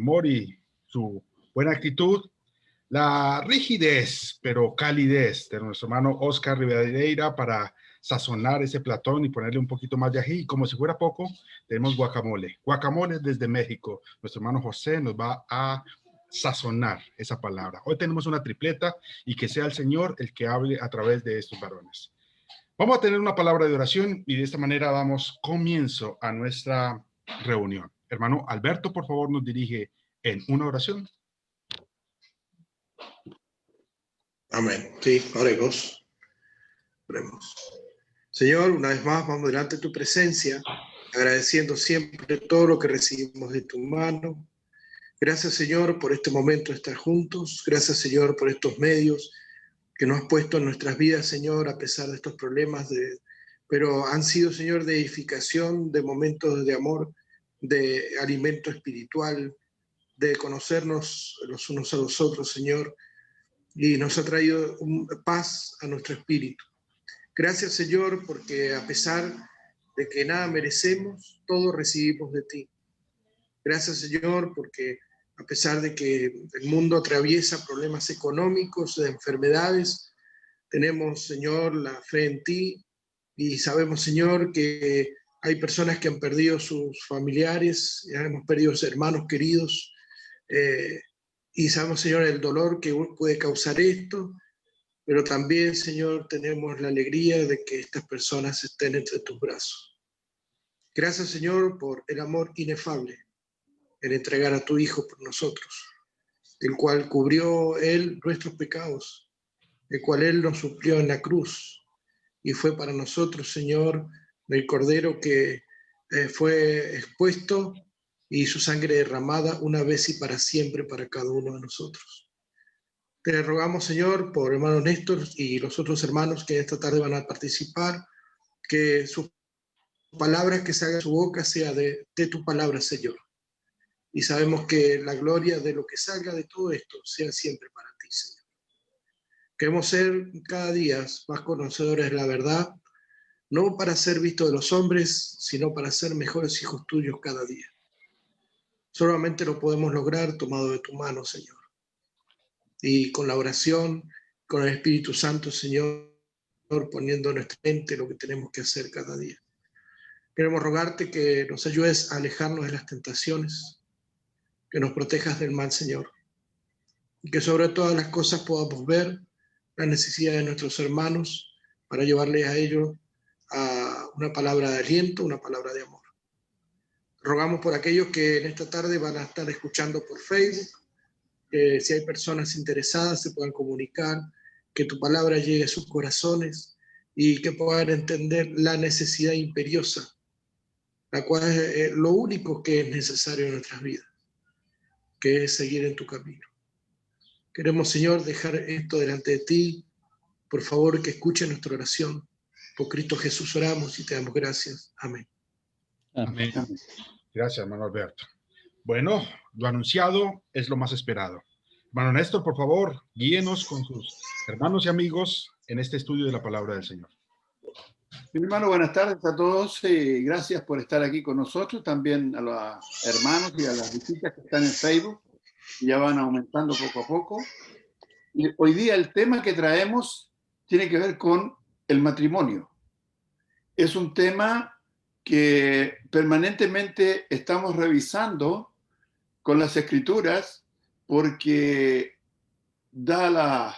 humor y su buena actitud, la rigidez, pero calidez de nuestro hermano Oscar Rivadeneira para sazonar ese platón y ponerle un poquito más de ají. Y como si fuera poco, tenemos guacamole. Guacamole desde México. Nuestro hermano José nos va a sazonar esa palabra. Hoy tenemos una tripleta y que sea el Señor el que hable a través de estos varones. Vamos a tener una palabra de oración y de esta manera damos comienzo a nuestra reunión. Hermano Alberto, por favor, nos dirige en una oración. Amén. Sí, oremos. Oremos. Señor, una vez más vamos delante de tu presencia, agradeciendo siempre todo lo que recibimos de tu mano. Gracias, Señor, por este momento de estar juntos. Gracias, Señor, por estos medios que nos has puesto en nuestras vidas, Señor, a pesar de estos problemas, pero han sido, Señor, de edificación, de momentos de amor, de alimento espiritual, de conocernos los unos a los otros, Señor, y nos ha traído paz a nuestro espíritu. Gracias, Señor, porque a pesar de que nada merecemos, todo recibimos de ti. Gracias, Señor, porque a pesar de que el mundo atraviesa problemas económicos, de enfermedades, tenemos, Señor, la fe en ti y sabemos, Señor, que hay personas que han perdido sus familiares, hemos perdido hermanos queridos, y sabemos, Señor, el dolor que puede causar esto, pero también, Señor, tenemos la alegría de que estas personas estén entre tus brazos. Gracias, Señor, por el amor inefable, el entregar a tu Hijo por nosotros, el cual cubrió Él nuestros pecados, el cual Él nos suplió en la cruz, y fue para nosotros, Señor, el Cordero que fue expuesto y su sangre derramada una vez y para siempre para cada uno de nosotros. Te rogamos, Señor, por hermano Néstor y los otros hermanos que esta tarde van a participar, que sus palabras que salgan de su boca sea de tu palabra, Señor. Y sabemos que la gloria de lo que salga de todo esto sea siempre para ti, Señor. Queremos ser cada día más conocedores de la verdad, no para ser vistos de los hombres, sino para ser mejores hijos tuyos cada día. Solamente lo podemos lograr tomado de tu mano, Señor. Y con la oración, con el Espíritu Santo, Señor, poniendo en nuestra mente lo que tenemos que hacer cada día. Queremos rogarte que nos ayudes a alejarnos de las tentaciones, que nos protejas del mal, Señor, y que sobre todas las cosas podamos ver la necesidad de nuestros hermanos para llevarles a ellos a una palabra de aliento, una palabra de amor. Rogamos por aquellos que en esta tarde van a estar escuchando por Facebook, que si hay personas interesadas se puedan comunicar, que tu palabra llegue a sus corazones y que puedan entender la necesidad imperiosa, la cual es lo único que es necesario en nuestras vidas, que es seguir en tu camino. Queremos, Señor, dejar esto delante de ti. Por favor, que escuche nuestra oración. Por Cristo Jesús oramos y te damos gracias. Amén. Amén. Gracias, hermano Alberto. Bueno, lo anunciado es lo más esperado. Hermano Néstor, por favor, guíenos con sus hermanos y amigos en este estudio de la palabra del Señor. Mi hermano, buenas tardes a todos. Gracias por estar aquí con nosotros. También a los hermanos y a las visitas que están en Facebook. Ya van aumentando poco a poco. Y hoy día el tema que traemos tiene que ver con el matrimonio. Es un tema que permanentemente estamos revisando con las Escrituras porque da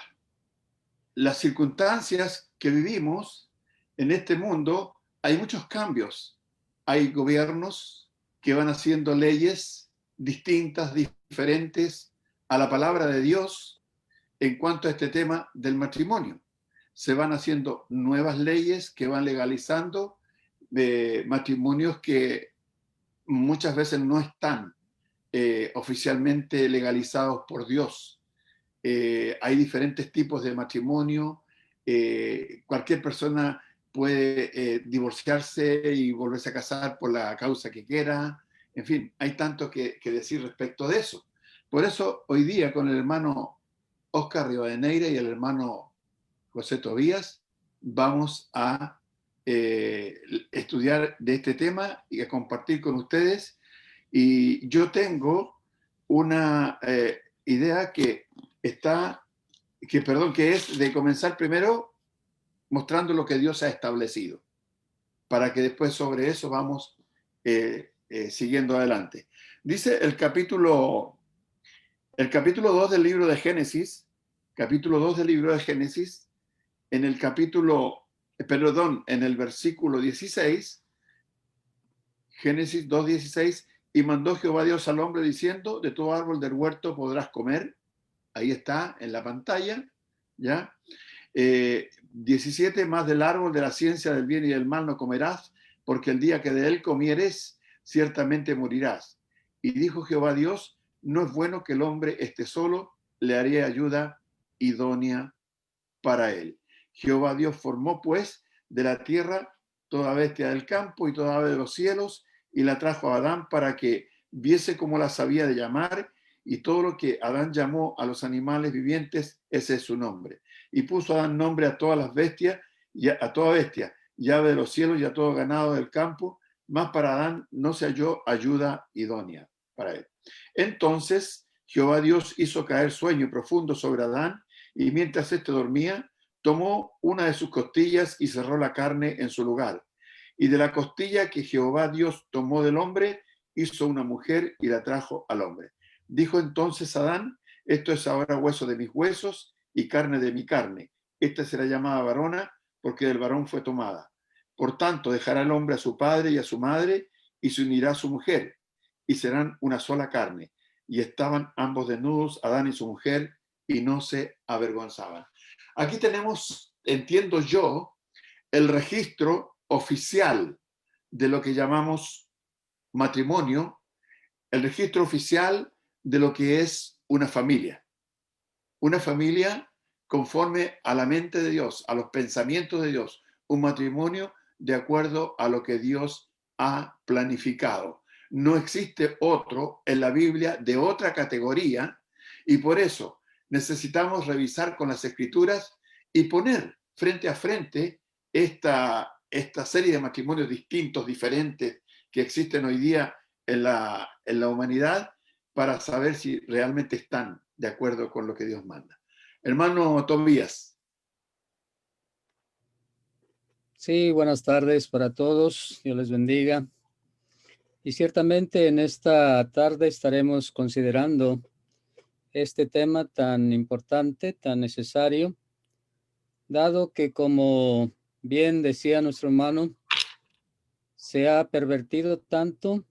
las circunstancias que vivimos en este mundo, hay muchos cambios. Hay gobiernos que van haciendo leyes distintas, diferentes a la palabra de Dios en cuanto a este tema del matrimonio. Se van haciendo nuevas leyes que van legalizando matrimonios que muchas veces no están oficialmente legalizados por Dios. Hay diferentes tipos de matrimonio. Cualquier persona puede divorciarse y volverse a casar por la causa que quiera. En fin, hay tanto que decir respecto de eso. Por eso, hoy día, con el hermano Oscar Rivadeneira y el hermano José Tobías, vamos a estudiar de este tema y a compartir con ustedes. Y yo tengo una idea que es de comenzar primero mostrando lo que Dios ha establecido, para que después sobre eso vamos siguiendo adelante. Dice el capítulo 2 del libro de Génesis, en el versículo 16, Génesis 2:16, y mandó Jehová Dios al hombre diciendo, de todo árbol del huerto podrás comer. Ahí está en la pantalla, ¿ya? 17, más del árbol de la ciencia del bien y del mal no comerás, porque el día que de él comieres, ciertamente morirás. Y dijo Jehová Dios, no es bueno que el hombre esté solo, le haré ayuda idónea para él. Jehová Dios formó pues de la tierra toda bestia del campo y toda ave de los cielos, y la trajo a Adán para que viese cómo la sabía de llamar, y todo lo que Adán llamó a los animales vivientes, ese es su nombre. Y puso Adán nombre a todas las bestias, y a toda bestia, y ave de los cielos y a todo ganado del campo, mas para Adán no se halló ayuda idónea para él. Entonces Jehová Dios hizo caer sueño profundo sobre Adán, y mientras éste dormía, tomó una de sus costillas y cerró la carne en su lugar. Y de la costilla que Jehová Dios tomó del hombre, hizo una mujer y la trajo al hombre. Dijo entonces Adán, esto es ahora hueso de mis huesos y carne de mi carne. Esta será llamada varona, porque del varón fue tomada. Por tanto, dejará el hombre a su padre y a su madre, y se unirá a su mujer, y serán una sola carne. Y estaban ambos desnudos, Adán y su mujer, y no se avergonzaban. Aquí tenemos, entiendo yo, el registro oficial de lo que llamamos matrimonio, el registro oficial de lo que es una familia. Una familia conforme a la mente de Dios, a los pensamientos de Dios. Un matrimonio de acuerdo a lo que Dios ha planificado. No existe otro en la Biblia de otra categoría, y por eso necesitamos revisar con las Escrituras y poner frente a frente esta serie de matrimonios distintos, diferentes, que existen hoy día en la humanidad, para saber si realmente están de acuerdo con lo que Dios manda. Hermano Tobías. Sí, buenas tardes para todos. Dios les bendiga. Y ciertamente en esta tarde estaremos considerando este tema tan importante, tan necesario, dado que, como bien decía nuestro hermano, se ha pervertido tanto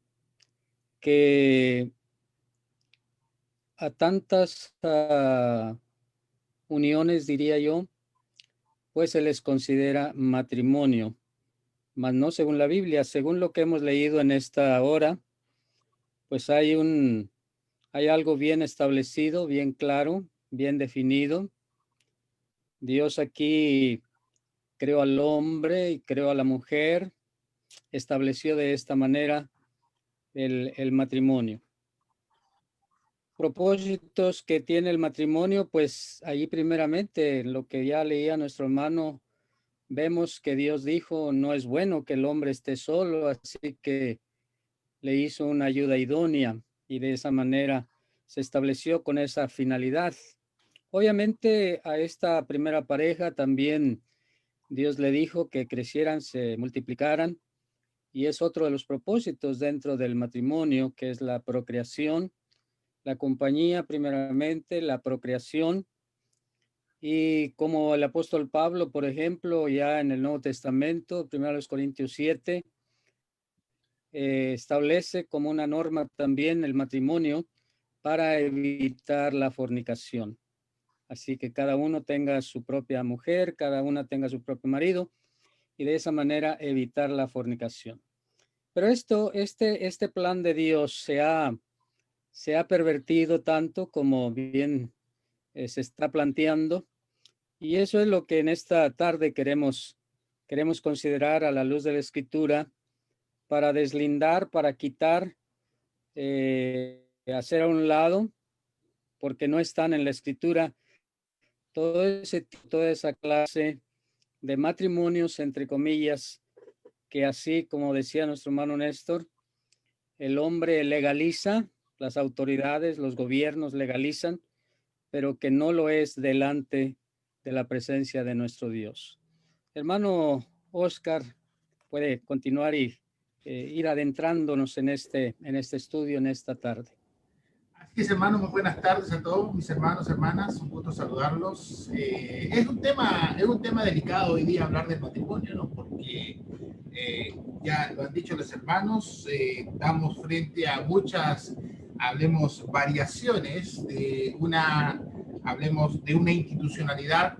que a tantas uniones, diría yo, pues se les considera matrimonio, mas no según la Biblia. Según lo que hemos leído en esta hora, pues hay algo bien establecido, bien claro, bien definido. Dios aquí creó al hombre y creó a la mujer, estableció de esta manera el matrimonio. Propósitos que tiene el matrimonio, pues ahí primeramente, lo que ya leía nuestro hermano, vemos que Dios dijo, no es bueno que el hombre esté solo, así que le hizo una ayuda idónea, y de esa manera se estableció con esa finalidad. Obviamente a esta primera pareja también Dios le dijo que crecieran, se multiplicaran, y es otro de los propósitos dentro del matrimonio, que es la procreación, la compañía primeramente, la procreación. Y como el apóstol Pablo, por ejemplo, ya en el Nuevo Testamento, 1 Corintios 7, establece como una norma también el matrimonio para evitar la fornicación. Así que cada uno tenga su propia mujer, cada una tenga su propio marido, y de esa manera evitar la fornicación. Pero este plan de Dios se ha pervertido tanto, como bien se está planteando, y eso es lo que en esta tarde queremos considerar a la luz de la Escritura, para deslindar, para quitar, hacer a un lado, porque no están en la Escritura toda esa clase de matrimonios, entre comillas, que así como decía nuestro hermano Néstor, el hombre legaliza, las autoridades, los gobiernos legalizan, pero que no lo es delante de la presencia de nuestro Dios. Hermano Oscar, puede continuar y ir adentrándonos en este estudio en esta tarde. Así es, hermano, muy buenas tardes a todos mis hermanos, hermanas, un gusto saludarlos. Es un tema delicado hoy día hablar del matrimonio, ¿no? Porque ya lo han dicho los hermanos, estamos frente a muchas, hablemos, variaciones hablemos de una institucionalidad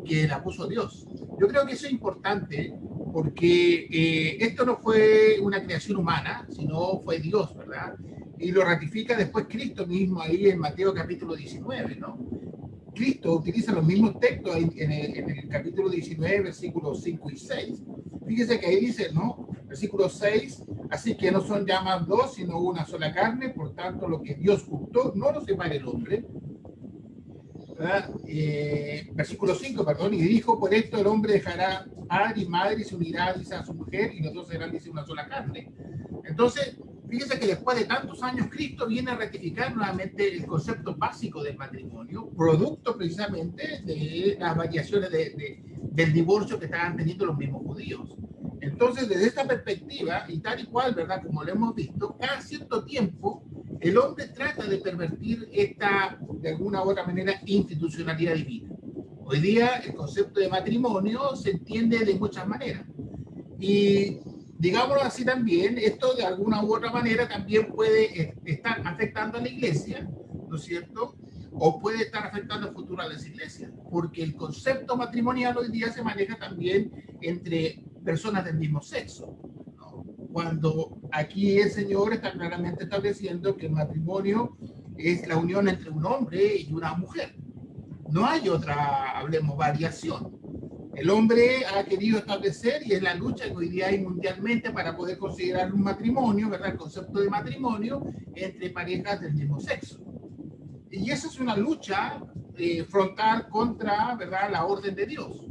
que la puso Dios. Yo creo que eso es importante porque esto no fue una creación humana, sino fue Dios, ¿verdad? Y lo ratifica después Cristo mismo ahí en Mateo capítulo 19, ¿no? Cristo utiliza los mismos textos en el capítulo 19, versículos 5 y 6. Fíjese que ahí dice, ¿no? Versículo 6, así que no son ya más dos, sino una sola carne, por tanto lo que Dios juntó no lo separe el hombre. Versículo 5, perdón, y dijo, por esto el hombre dejará padre y madre y se unirá, dice, a su mujer, y los dos serán, dice, una sola carne. Entonces, fíjese que después de tantos años, Cristo viene a ratificar nuevamente el concepto básico del matrimonio, producto precisamente de las variaciones del divorcio que estaban teniendo los mismos judíos. Entonces, desde esta perspectiva, y tal y cual, ¿verdad? Como lo hemos visto, cada cierto tiempo, el hombre trata de pervertir esta, de alguna u otra manera, institucionalidad divina. Hoy día, el concepto de matrimonio se entiende de muchas maneras. Y digámoslo así también, esto de alguna u otra manera también puede estar afectando a la iglesia, ¿no es cierto? O puede estar afectando el futuro a las iglesias, porque el concepto matrimonial hoy día se maneja también entre personas del mismo sexo, ¿no? Cuando aquí el Señor está claramente estableciendo que el matrimonio es la unión entre un hombre y una mujer. No hay otra, hablemos, variación. El hombre ha querido establecer, y es la lucha que hoy día hay mundialmente para poder considerar un matrimonio, ¿verdad? El concepto de matrimonio entre parejas del mismo sexo. Y esa es una lucha frontal contra, ¿verdad?, la orden de Dios.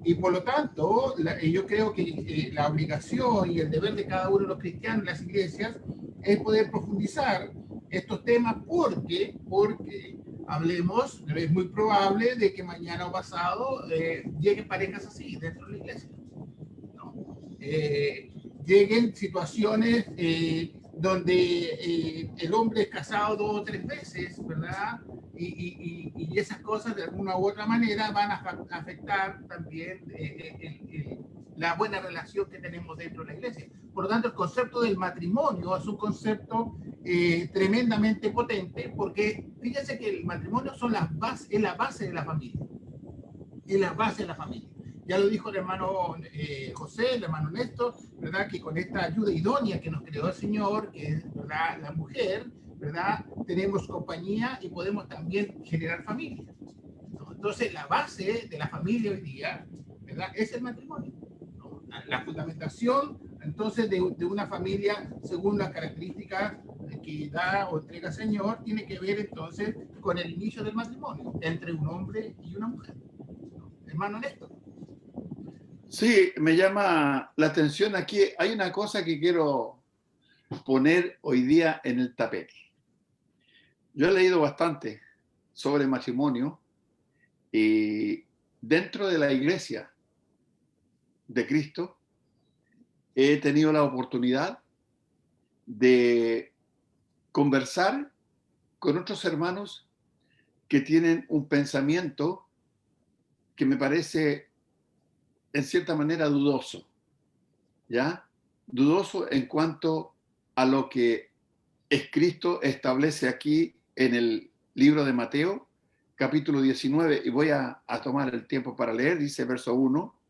Y por lo tanto, yo creo que la obligación y el deber de cada uno de los cristianos en las iglesias es poder profundizar estos temas porque hablemos, es muy probable de que mañana o pasado lleguen parejas así dentro de la iglesia, ¿no? Lleguen situaciones donde el hombre es casado 2 o 3 veces, ¿verdad? Y esas cosas de alguna u otra manera van a afectar también la buena relación que tenemos dentro de la iglesia. Por lo tanto, el concepto del matrimonio es un concepto tremendamente potente, porque fíjense que el matrimonio es la base de la familia. Es la base de la familia. Ya lo dijo el hermano José, el hermano Néstor, ¿verdad? Que con esta ayuda idónea que nos creó el Señor, que es la mujer, ¿verdad? Tenemos compañía y podemos también generar familia, ¿no? Entonces, la base de la familia hoy día, ¿verdad?, es el matrimonio, ¿no? La fundamentación, entonces, de una familia, según las características que da o entrega el Señor, tiene que ver, entonces, con el inicio del matrimonio entre un hombre y una mujer, ¿no? Hermano Néstor. Sí, me llama la atención aquí. Hay una cosa que quiero poner hoy día en el tapete. Yo he leído bastante sobre matrimonio y dentro de la iglesia de Cristo he tenido la oportunidad de conversar con otros hermanos que tienen un pensamiento que me parece en cierta manera dudoso, ¿ya? Dudoso en cuanto a lo que Cristo establece aquí en el libro de Mateo, capítulo 19, y voy a tomar el tiempo para leer, dice verso 1,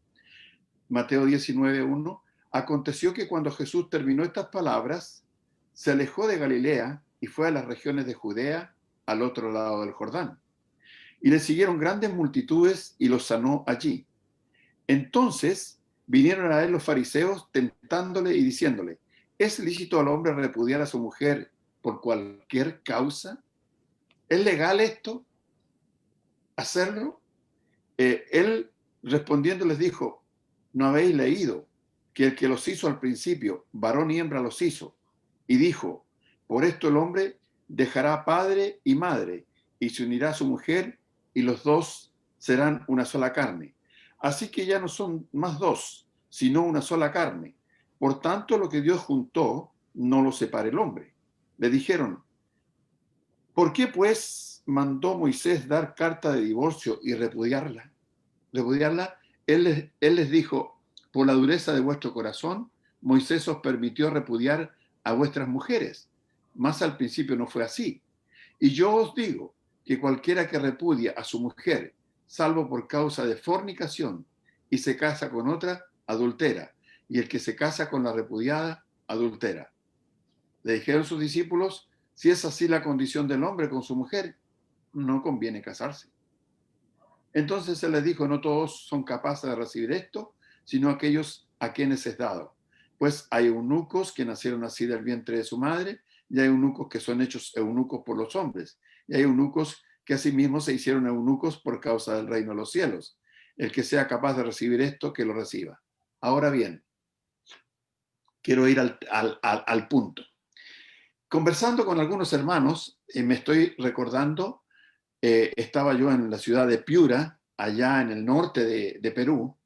Mateo 19, 1, aconteció que cuando Jesús terminó estas palabras, se alejó de Galilea y fue a las regiones de Judea, al otro lado del Jordán. Y le siguieron grandes multitudes y los sanó allí. Entonces vinieron a él los fariseos tentándole y diciéndole, ¿es lícito al hombre repudiar a su mujer por cualquier causa? ¿Es legal esto? ¿Hacerlo? Él respondiendo les dijo, ¿no habéis leído que el que los hizo al principio, varón y hembra los hizo? Y dijo, por esto el hombre dejará padre y madre, y se unirá a su mujer, y los dos serán una sola carne. Así que ya no son más dos, sino una sola carne. Por tanto, lo que Dios juntó, no lo separe el hombre. Le dijeron, ¿por qué pues mandó Moisés dar carta de divorcio y repudiarla? Él les dijo, por la dureza de vuestro corazón, Moisés os permitió repudiar a vuestras mujeres, mas al principio no fue así. Y yo os digo que cualquiera que repudia a su mujer, salvo por causa de fornicación, y se casa con otra, adultera, y el que se casa con la repudiada, adultera. Le dijeron sus discípulos, si es así la condición del hombre con su mujer, no conviene casarse. Entonces él les dijo, no todos son capaces de recibir esto, sino aquellos a quienes es dado. Pues hay eunucos que nacieron así del vientre de su madre, y hay eunucos que son hechos eunucos por los hombres, y hay eunucos que asimismo se hicieron eunucos por causa del reino de los cielos. El que sea capaz de recibir esto, que lo reciba. Ahora bien, quiero ir al punto. Conversando con algunos hermanos, me estoy recordando, estaba yo en la ciudad de Piura, allá en el norte de Perú,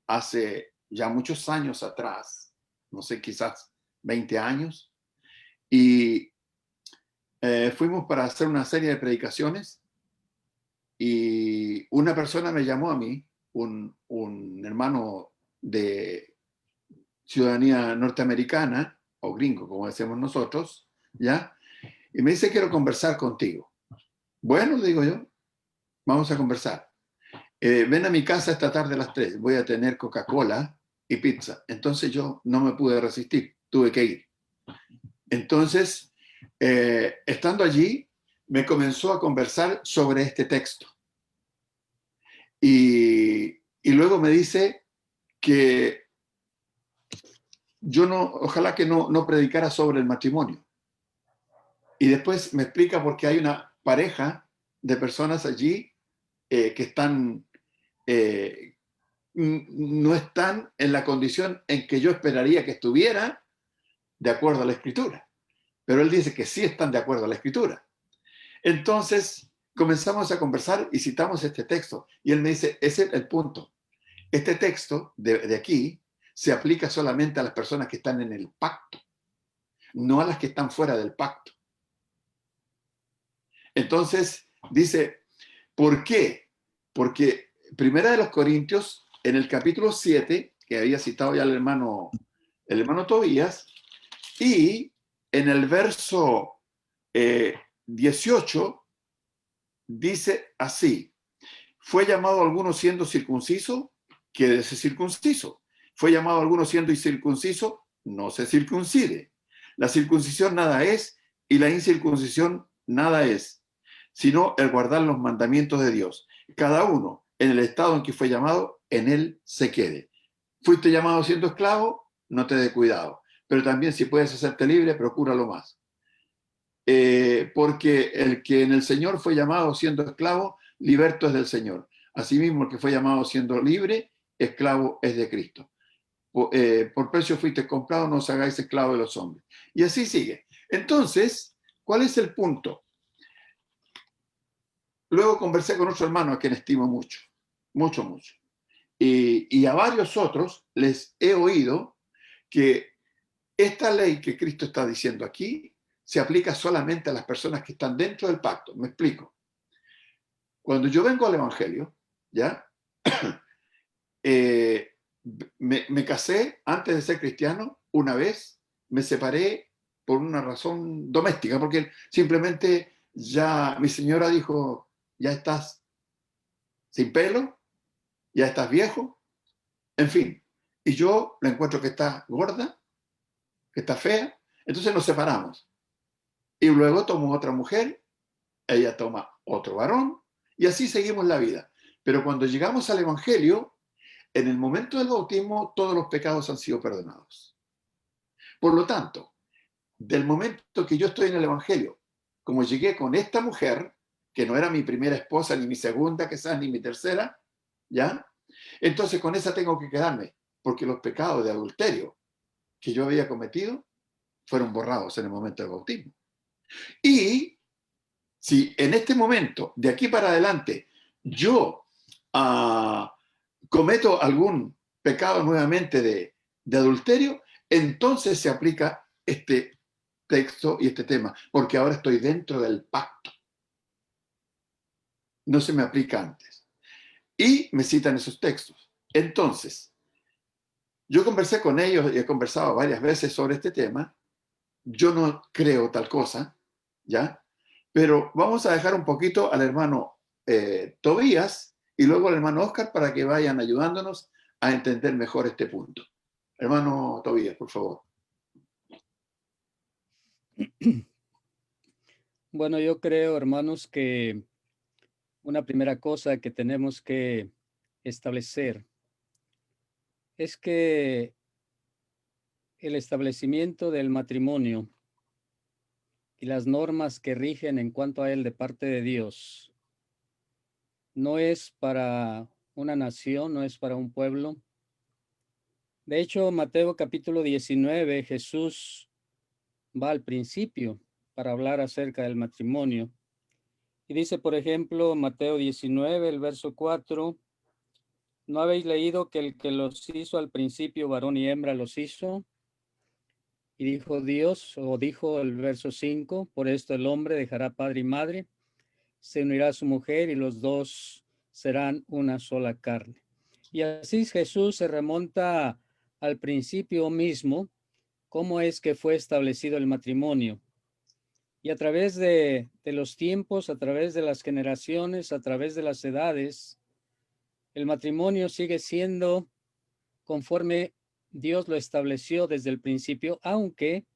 hace ya muchos años atrás, no sé, quizás 20 años, y fuimos para hacer una serie de predicaciones y una persona me llamó a mí, un hermano de ciudadanía norteamericana, o gringo, como decimos nosotros, ¿ya? Y me dice, quiero conversar contigo. Bueno, digo yo, vamos a conversar. Ven a mi casa esta tarde a las 3, voy a tener Coca-Cola y pizza. Entonces yo no me pude resistir, tuve que ir. Entonces, estando allí, me comenzó a conversar sobre este texto. Y luego me dice que yo ojalá que no predicara sobre el matrimonio. Y después me explica por qué hay una pareja de personas allí que están, no están en la condición en que yo esperaría que estuviera de acuerdo a la Escritura. Pero él dice que sí están de acuerdo a la Escritura. Entonces comenzamos a conversar y citamos este texto. Y él me dice, ese es el punto. Este texto de aquí se aplica solamente a las personas que están en el pacto, no a las que están fuera del pacto. Entonces dice, ¿por qué? Porque Primera de los Corintios, en el capítulo 7, que había citado ya el hermano Tobías, y en el verso 18, dice así, fue llamado alguno siendo circunciso, quédese circunciso. Fue llamado alguno siendo incircunciso, no se circuncide. La circuncisión nada es y la incircuncisión nada es, sino el guardar los mandamientos de Dios. Cada uno, en el estado en que fue llamado, en él se quede. Fuiste llamado siendo esclavo, no te dé cuidado. Pero también si puedes hacerte libre, procúralo más. Porque el que en el Señor fue llamado siendo esclavo, liberto es del Señor. Asimismo, el que fue llamado siendo libre, esclavo es de Cristo. Por precio fuiste comprado, no os hagáis esclavo de los hombres. Y así sigue. Entonces, ¿cuál es el punto? Luego conversé con otro hermano a quien estimo mucho, mucho, mucho. Y a varios otros les he oído que esta ley que Cristo está diciendo aquí se aplica solamente a las personas que están dentro del pacto. Me explico. Cuando yo vengo al Evangelio, ¿ya? Me casé antes de ser cristiano una vez, me separé por una razón doméstica, porque simplemente ya mi señora dijo, ya estás sin pelo, ya estás viejo, en fin. Y yo la encuentro que está gorda, que está fea, entonces nos separamos. Y luego tomo otra mujer, ella toma otro varón, y así seguimos la vida. Pero cuando llegamos al Evangelio, en el momento del bautismo, todos los pecados han sido perdonados. Por lo tanto, del momento que yo estoy en el Evangelio, como llegué con esta mujer, que no era mi primera esposa, ni mi segunda, quizás, ni mi tercera, ¿ya? Entonces con esa tengo que quedarme, porque los pecados de adulterio que yo había cometido fueron borrados en el momento del bautismo. Y Si en este momento, de aquí para adelante, yo cometo algún pecado nuevamente de adulterio, entonces se aplica este texto y este tema, porque ahora estoy dentro del pacto. No se me aplica antes. Y me citan esos textos. Entonces, yo conversé con ellos y he conversado varias veces sobre este tema. Yo no creo tal cosa, ¿ya? Pero vamos a dejar un poquito al hermano Tobías y luego al hermano Oscar para que vayan ayudándonos a entender mejor este punto. Hermano Tobías, por favor. Bueno, yo creo, hermanos, que una primera cosa que tenemos que establecer es que el establecimiento del matrimonio y las normas que rigen en cuanto a él de parte de Dios no es para una nación, no es para un pueblo. De hecho, Mateo capítulo 19, Jesús va al principio para hablar acerca del matrimonio. Y dice, por ejemplo, Mateo 19, el verso 4, ¿no habéis leído que el que los hizo al principio, varón y hembra, los hizo? Y dijo Dios, o dijo el verso 5, por esto el hombre dejará padre y madre, se unirá a su mujer y los dos serán una sola carne. Y así Jesús se remonta al principio mismo, cómo es que fue establecido el matrimonio. Y a través de los tiempos, a través de las generaciones, a través de las edades, el matrimonio sigue siendo conforme Dios lo estableció desde el principio, aunque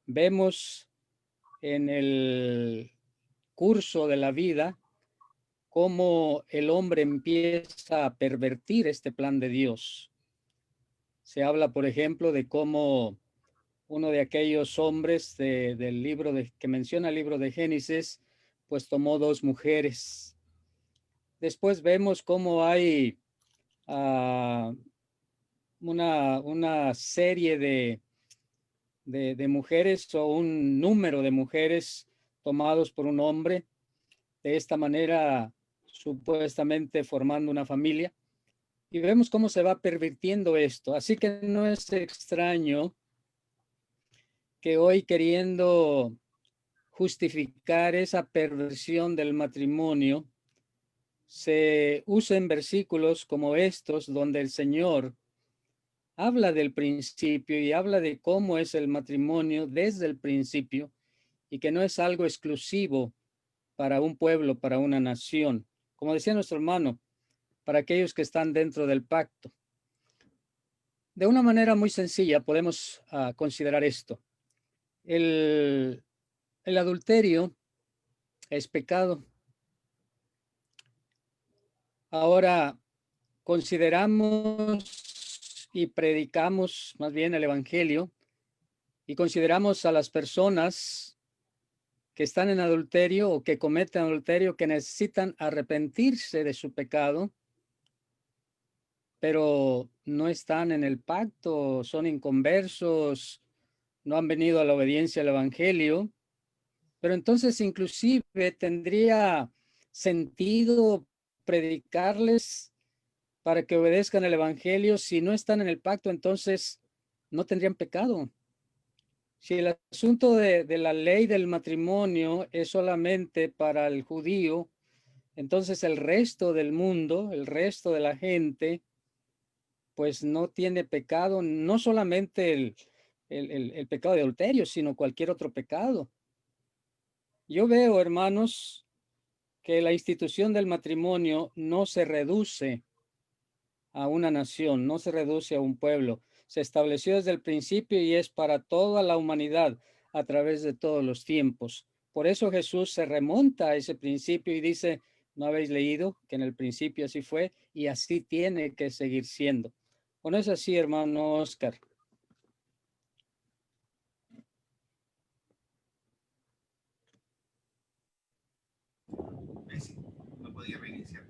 vemos en el curso de la vida cómo el hombre empieza a pervertir este plan de Dios. Se habla, por ejemplo, de cómo uno de aquellos hombres del libro que menciona el libro de Génesis, pues tomó 2 mujeres. Después vemos cómo hay una serie de mujeres o un número de mujeres tomados por un hombre, de esta manera supuestamente formando una familia. Y vemos cómo se va pervirtiendo esto. Así que no es extraño que hoy, queriendo justificar esa perversión del matrimonio, se usen versículos como estos donde el Señor habla del principio y habla de cómo es el matrimonio desde el principio y que no es algo exclusivo para un pueblo, para una nación. Como decía nuestro hermano, para aquellos que están dentro del pacto. De una manera muy sencilla podemos considerar esto. El adulterio es pecado. Ahora consideramos y predicamos más bien el evangelio y consideramos a las personas que están en adulterio o que cometen adulterio, que necesitan arrepentirse de su pecado, pero no están en el pacto, son inconversos, no han venido a la obediencia al evangelio. Pero entonces inclusive tendría sentido predicarles para que obedezcan el evangelio. Si no están en el pacto, entonces no tendrían pecado. Si el asunto de la ley del matrimonio es solamente para el judío, entonces el resto del mundo, el resto de la gente, pues no tiene pecado, no solamente el pecado de adulterio, sino cualquier otro pecado. Yo veo, hermanos, que la institución del matrimonio no se reduce a una nación, no se reduce a un pueblo. Se estableció desde el principio y es para toda la humanidad a través de todos los tiempos. Por eso Jesús se remonta a ese principio y dice, ¿no habéis leído que en el principio así fue y así tiene que seguir siendo? ¿O no es así, hermano Oscar? Sí, no podía reiniciar.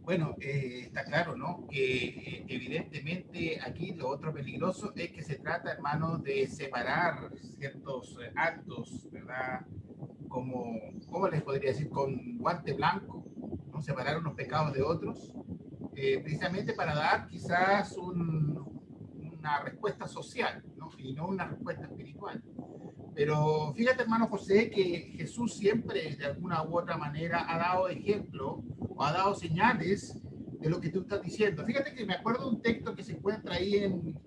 Bueno, está claro, ¿no? Que evidentemente aquí lo otro peligroso es que se trata, hermano, de separar ciertos actos, ¿verdad? ¿cómo les podría decir? Con guante blanco, ¿no? Separar unos pecados de otros, precisamente para dar quizás una respuesta social, ¿no? Y no una respuesta espiritual. Pero fíjate, hermano José, que Jesús siempre, de alguna u otra manera, ha dado ejemplo o ha dado señales de lo que tú estás diciendo. Fíjate que me acuerdo de un texto que se encuentra ahí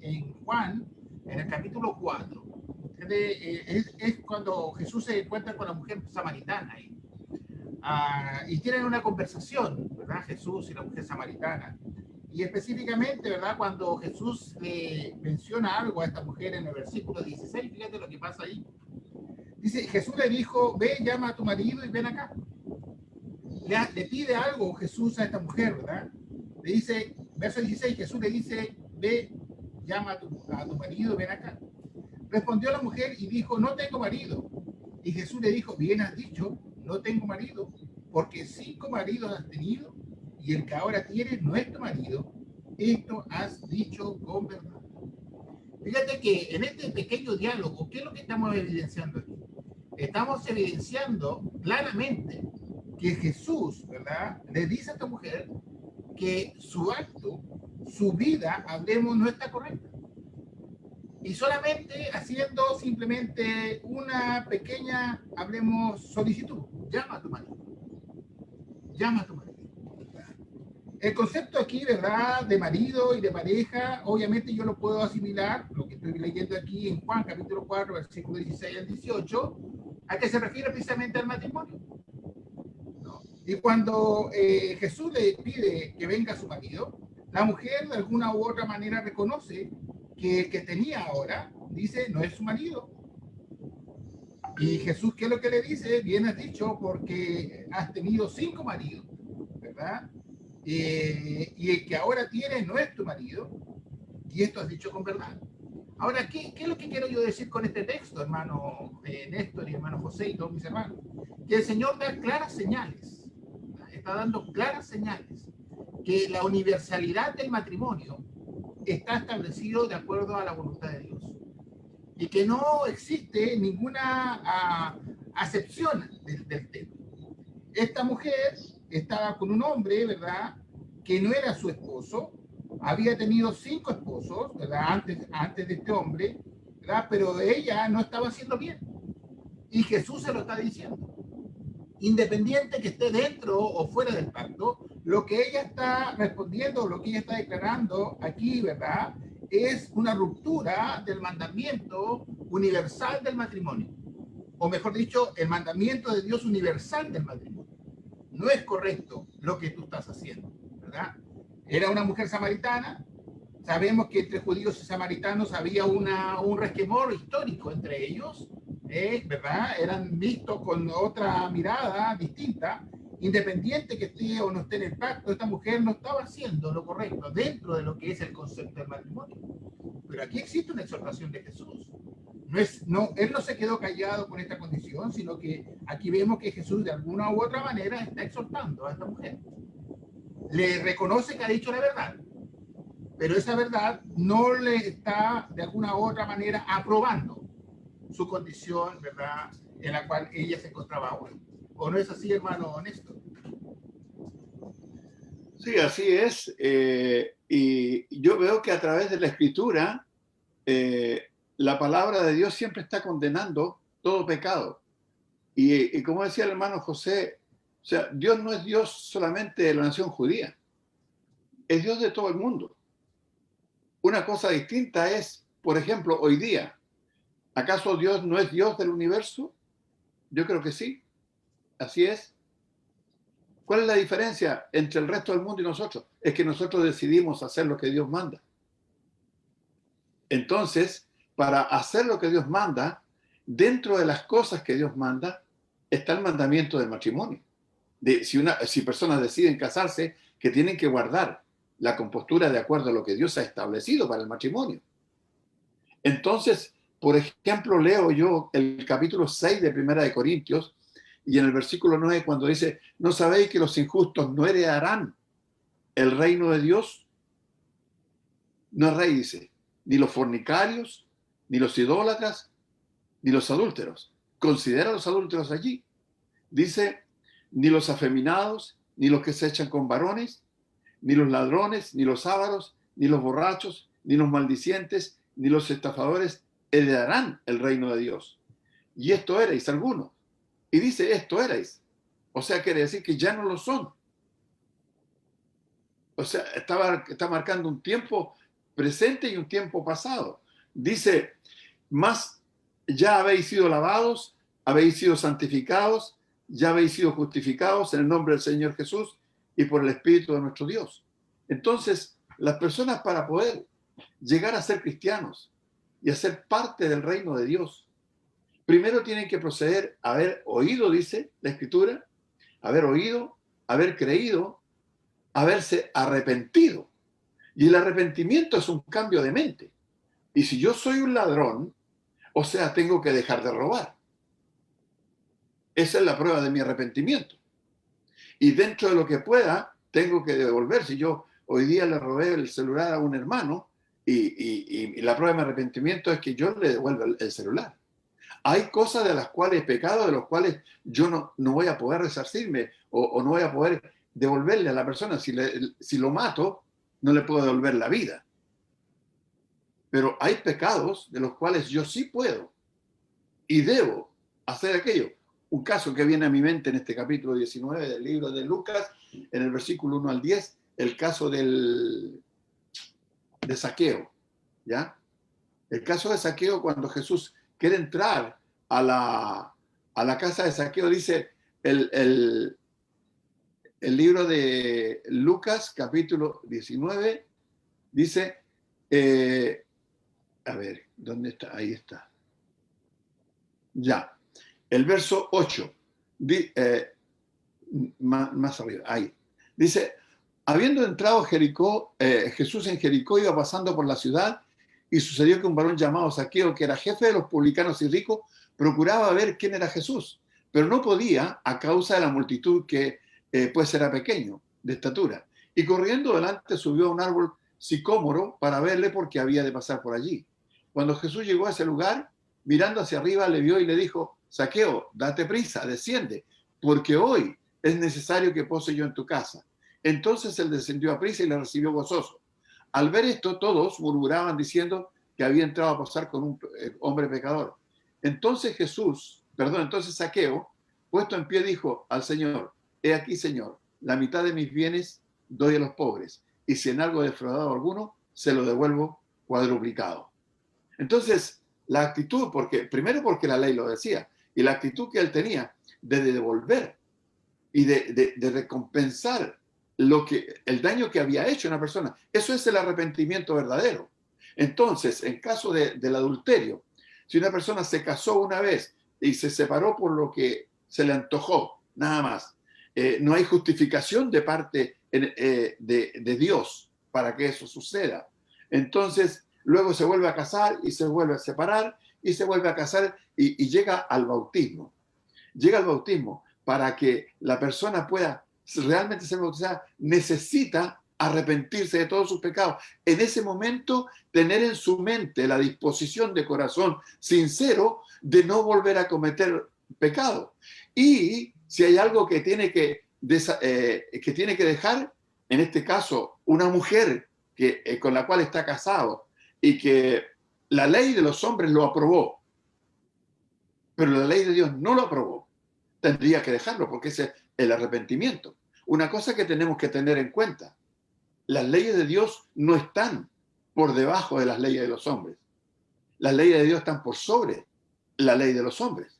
en Juan, en el capítulo 4. Es cuando Jesús se encuentra con la mujer samaritana ahí. Y tienen una conversación, ¿verdad? Jesús y la mujer samaritana. Y específicamente, ¿verdad? Cuando Jesús le menciona algo a esta mujer en el versículo 16, fíjate lo que pasa ahí. Dice, Jesús le dijo, ve, llama a tu marido y ven acá. Le pide algo Jesús a esta mujer, ¿verdad? Le dice, verso 16, Jesús le dice, ve, llama a tu marido y ven acá. Respondió la mujer y dijo, no tengo marido. Y Jesús le dijo, bien has dicho, no tengo marido, porque 5 maridos has tenido y el que ahora tienes no es tu marido. Esto has dicho con verdad. Fíjate que en este pequeño diálogo, ¿qué es lo que estamos evidenciando aquí? Estamos evidenciando claramente que Jesús, ¿verdad?, le dice a esta mujer que su acto, su vida, hablemos, no está correcta. Y solamente haciendo simplemente una pequeña, hablemos, solicitud. Llama a tu marido. Llama a tu marido. El concepto aquí, ¿verdad?, de marido y de pareja, obviamente yo lo puedo asimilar, lo que estoy leyendo aquí en Juan, capítulo 4, versículo 16 al 18, a que se refiere precisamente al matrimonio. ¿No? Y cuando Jesús le pide que venga su marido, la mujer de alguna u otra manera reconoce que el que tenía ahora, dice, no es su marido. Y Jesús, ¿qué es lo que le dice? Bien has dicho, porque has tenido 5 maridos, ¿verdad? Y el que ahora tienes no es tu marido, y esto has dicho con verdad. Ahora, ¿qué es lo que quiero yo decir con este texto, hermano Néstor y hermano José y todos mis hermanos? Que el Señor da claras señales, está dando claras señales, que la universalidad del matrimonio está establecido de acuerdo a la voluntad de Dios, y que no existe ninguna acepción del tema. Esta mujer estaba con un hombre, ¿verdad?, que no era su esposo, había tenido 5 esposos, ¿verdad?, antes de este hombre, ¿verdad?, pero ella no estaba haciendo bien. Y Jesús se lo está diciendo. Independiente que esté dentro o fuera del pacto, lo que ella está respondiendo, lo que ella está declarando aquí, ¿verdad?, es una ruptura del mandamiento universal del matrimonio. O mejor dicho, el mandamiento de Dios universal del matrimonio. No es correcto lo que tú estás haciendo, ¿verdad? Era una mujer samaritana. Sabemos que entre judíos y samaritanos había un resquemor histórico entre ellos, ¿verdad? Eran vistos con otra mirada distinta. Independiente que esté o no esté en el pacto, esta mujer no estaba haciendo lo correcto dentro de lo que es el concepto del matrimonio. Pero aquí existe una exhortación de Jesús. Él no se quedó callado con esta condición, sino que aquí vemos que Jesús de alguna u otra manera está exhortando a esta mujer. Le reconoce que ha dicho la verdad, pero esa verdad no le está de alguna u otra manera aprobando su condición, ¿verdad?, en la cual ella se encontraba ahora. ¿O no es así, hermano Néstor? Sí, así es. Y yo veo que a través de la Escritura, la palabra de Dios siempre está condenando todo pecado. Y como decía el hermano José, o sea, Dios no es Dios solamente de la nación judía, es Dios de todo el mundo. Una cosa distinta es, por ejemplo, hoy día, ¿acaso Dios no es Dios del universo? Yo creo que sí, así es. ¿Cuál es la diferencia entre el resto del mundo y nosotros? Es que nosotros decidimos hacer lo que Dios manda. Entonces, para hacer lo que Dios manda, dentro de las cosas que Dios manda, está el mandamiento del matrimonio. Si personas deciden casarse, que tienen que guardar la compostura de acuerdo a lo que Dios ha establecido para el matrimonio. Entonces, por ejemplo, leo yo el capítulo 6 de Primera de Corintios, y en el versículo 9, cuando dice, ¿no sabéis que los injustos no heredarán el reino de Dios? No es rey, dice, ni los fornicarios, ni los idólatras, ni los adúlteros. Considera a los adúlteros allí. Dice, ni los afeminados, ni los que se echan con varones, ni los ladrones, ni los ávaros, ni los borrachos, ni los maldicientes, ni los estafadores heredarán el reino de Dios. Y esto erais algunos. Y dice, esto erais. O sea, quiere decir que ya no lo son. O sea, está marcando un tiempo presente y un tiempo pasado. Dice, más ya habéis sido lavados, habéis sido santificados, ya habéis sido justificados en el nombre del Señor Jesús y por el Espíritu de nuestro Dios. Entonces, las personas para poder llegar a ser cristianos y a ser parte del reino de Dios, primero tienen que proceder a haber oído, dice la Escritura, haber oído, haber creído, haberse arrepentido. Y el arrepentimiento es un cambio de mente. Y si yo soy un ladrón, o sea, tengo que dejar de robar. Esa es la prueba de mi arrepentimiento. Y dentro de lo que pueda, tengo que devolver. Si yo hoy día le robé el celular a un hermano y la prueba de mi arrepentimiento es que yo le devuelvo el celular. Hay cosas de las cuales, pecados de los cuales yo no voy a poder resarcirme o no voy a poder devolverle a la persona. Si lo mato, no le puedo devolver la vida. Pero hay pecados de los cuales yo sí puedo y debo hacer aquello. Un caso que viene a mi mente en este capítulo 19 del libro de Lucas, en el versículo 1 al 10, el caso de Zaqueo, ¿ya? El caso de Zaqueo, cuando Jesús quiere entrar a la casa de Zaqueo, dice el libro de Lucas, capítulo 19, dice, a ver, ¿dónde está? Ahí está. Ya. El verso 8, más arriba, ahí. Dice, habiendo entrado Jericó, Jesús en Jericó iba pasando por la ciudad y sucedió que un varón llamado Zaqueo, que era jefe de los publicanos y ricos, procuraba ver quién era Jesús, pero no podía a causa de la multitud que pues era pequeño, de estatura. Y corriendo delante subió a un árbol sicómoro para verle porque había de pasar por allí. Cuando Jesús llegó a ese lugar, mirando hacia arriba, le vio y le dijo, Zaqueo, date prisa, desciende, porque hoy es necesario que pose yo en tu casa. Entonces él descendió a prisa y le recibió gozoso. Al ver esto, todos murmuraban diciendo que había entrado a posar con un hombre pecador. Entonces Zaqueo, puesto en pie, dijo al Señor, he aquí, Señor, la mitad de mis bienes doy a los pobres, y si en algo he defraudado alguno, se lo devuelvo cuadruplicado. Entonces, la actitud, primero porque la ley lo decía, y la actitud que él tenía de devolver y de recompensar el daño que había hecho una persona, eso es el arrepentimiento verdadero. Entonces, en caso del adulterio, si una persona se casó una vez y se separó por lo que se le antojó, nada más, no hay justificación de parte de Dios para que eso suceda. Entonces, luego se vuelve a casar y se vuelve a separar y se vuelve a casar y llega al bautismo. Llega al bautismo para que la persona pueda realmente ser bautizada, necesita arrepentirse de todos sus pecados. En ese momento, tener en su mente la disposición de corazón sincero de no volver a cometer pecado. Y si hay algo que tiene que dejar, en este caso, una mujer con la cual está casado y que la ley de los hombres lo aprobó, pero la ley de Dios no lo aprobó, tendría que dejarlo porque ese es el arrepentimiento. Una cosa que tenemos que tener en cuenta, las leyes de Dios no están por debajo de las leyes de los hombres. Las leyes de Dios están por sobre la ley de los hombres.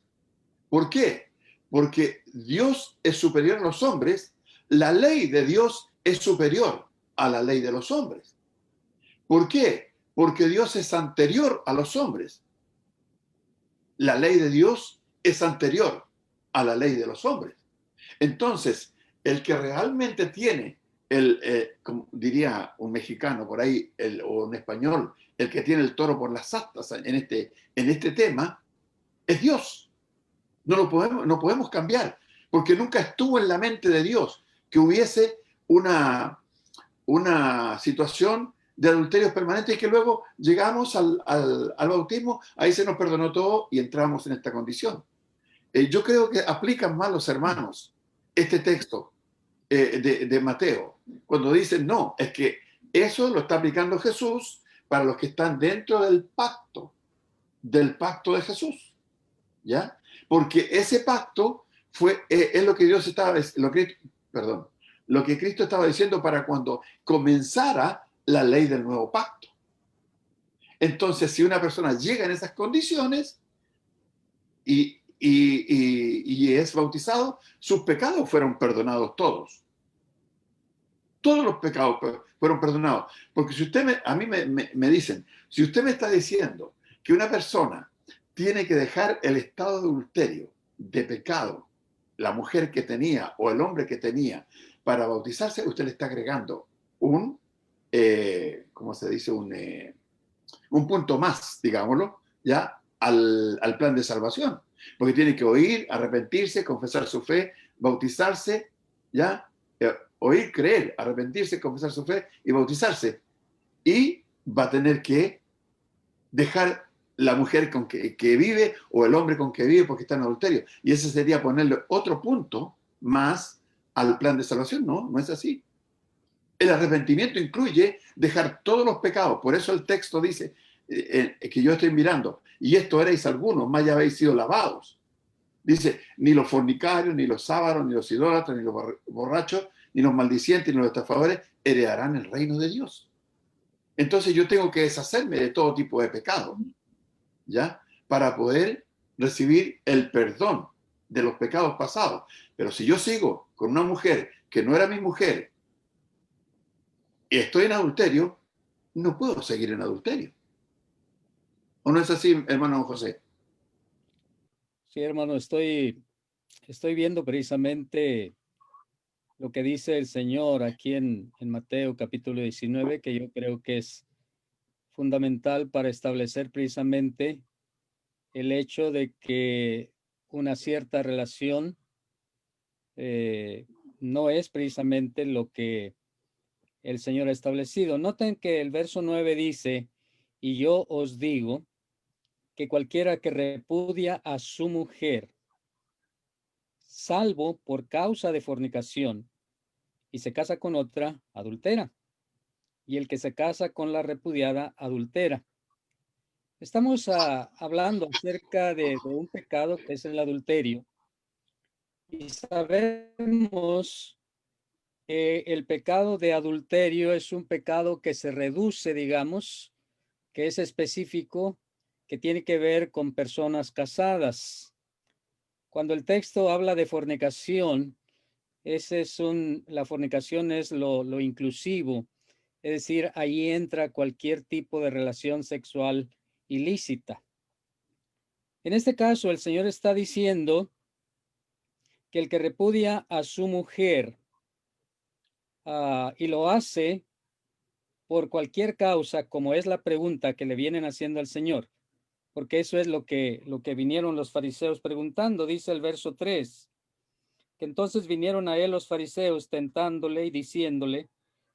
¿Por qué? Porque Dios es superior a los hombres, la ley de Dios es superior a la ley de los hombres. ¿Por qué? Porque Dios es anterior a los hombres. La ley de Dios es anterior a la ley de los hombres. Entonces, el que realmente tiene, como diría un mexicano por ahí, o un español, el que tiene el toro por las astas en este tema, es Dios. No podemos cambiar, porque nunca estuvo en la mente de Dios que hubiese una situación de adulterios permanentes y que luego llegamos al bautismo, ahí se nos perdonó todo y entramos en esta condición. Yo creo que aplican mal los hermanos este texto de Mateo, cuando dicen, no, es que eso lo está aplicando Jesús para los que están dentro del pacto de Jesús, ¿ya? Porque ese pacto es lo que Dios estaba, lo que Cristo estaba diciendo para cuando comenzara la ley del nuevo pacto. Entonces, si una persona llega en esas condiciones y es bautizado, sus pecados fueron perdonados todos. Todos los pecados fueron perdonados. Porque si usted a mí me dicen, si usted me está diciendo que una persona tiene que dejar el estado de adulterio, de pecado, la mujer que tenía o el hombre que tenía para bautizarse, usted le está agregando ¿cómo se dice? Un punto más, digámoslo, ya al plan de salvación. Porque tiene que oír, arrepentirse, confesar su fe, bautizarse, ya, oír, creer, arrepentirse, confesar su fe y bautizarse. Y va a tener que dejar la mujer con que vive o el hombre con que vive porque está en adulterio. Y ese sería ponerle otro punto más al plan de salvación. No, no es así. El arrepentimiento incluye dejar todos los pecados. Por eso el texto dice que yo estoy mirando, y esto erais algunos, más ya habéis sido lavados. Dice, ni los fornicarios, ni los ávaros, ni los idólatras, ni los borrachos, ni los maldicientes, ni los estafadores heredarán el reino de Dios. Entonces yo tengo que deshacerme de todo tipo de pecado, ¿ya? Para poder recibir el perdón de los pecados pasados. Pero si yo sigo con una mujer que no era mi mujer y estoy en adulterio, no puedo seguir en adulterio. ¿O no es así, hermano José? Sí, hermano, estoy viendo precisamente lo que dice el Señor aquí en Mateo capítulo 19, que yo creo que es fundamental para establecer precisamente el hecho de que una cierta relación no es precisamente lo que el Señor ha establecido. Noten que el verso 9 dice, y yo os digo que cualquiera que repudia a su mujer, salvo por causa de fornicación, y se casa con otra, adultera. Y el que se casa con la repudiada, adultera. Estamos hablando acerca de un pecado que es el adulterio. Y sabemos que el pecado de adulterio es un pecado que se reduce, digamos, que es específico, que tiene que ver con personas casadas. Cuando el texto habla de fornicación, la fornicación es lo inclusivo, es decir, ahí entra cualquier tipo de relación sexual ilícita. En este caso, el Señor está diciendo que el que repudia a su mujer y lo hace por cualquier causa, como es la pregunta que le vienen haciendo al Señor, porque eso es lo que vinieron los fariseos preguntando, dice el verso 3, que entonces vinieron a él los fariseos tentándole y diciéndole,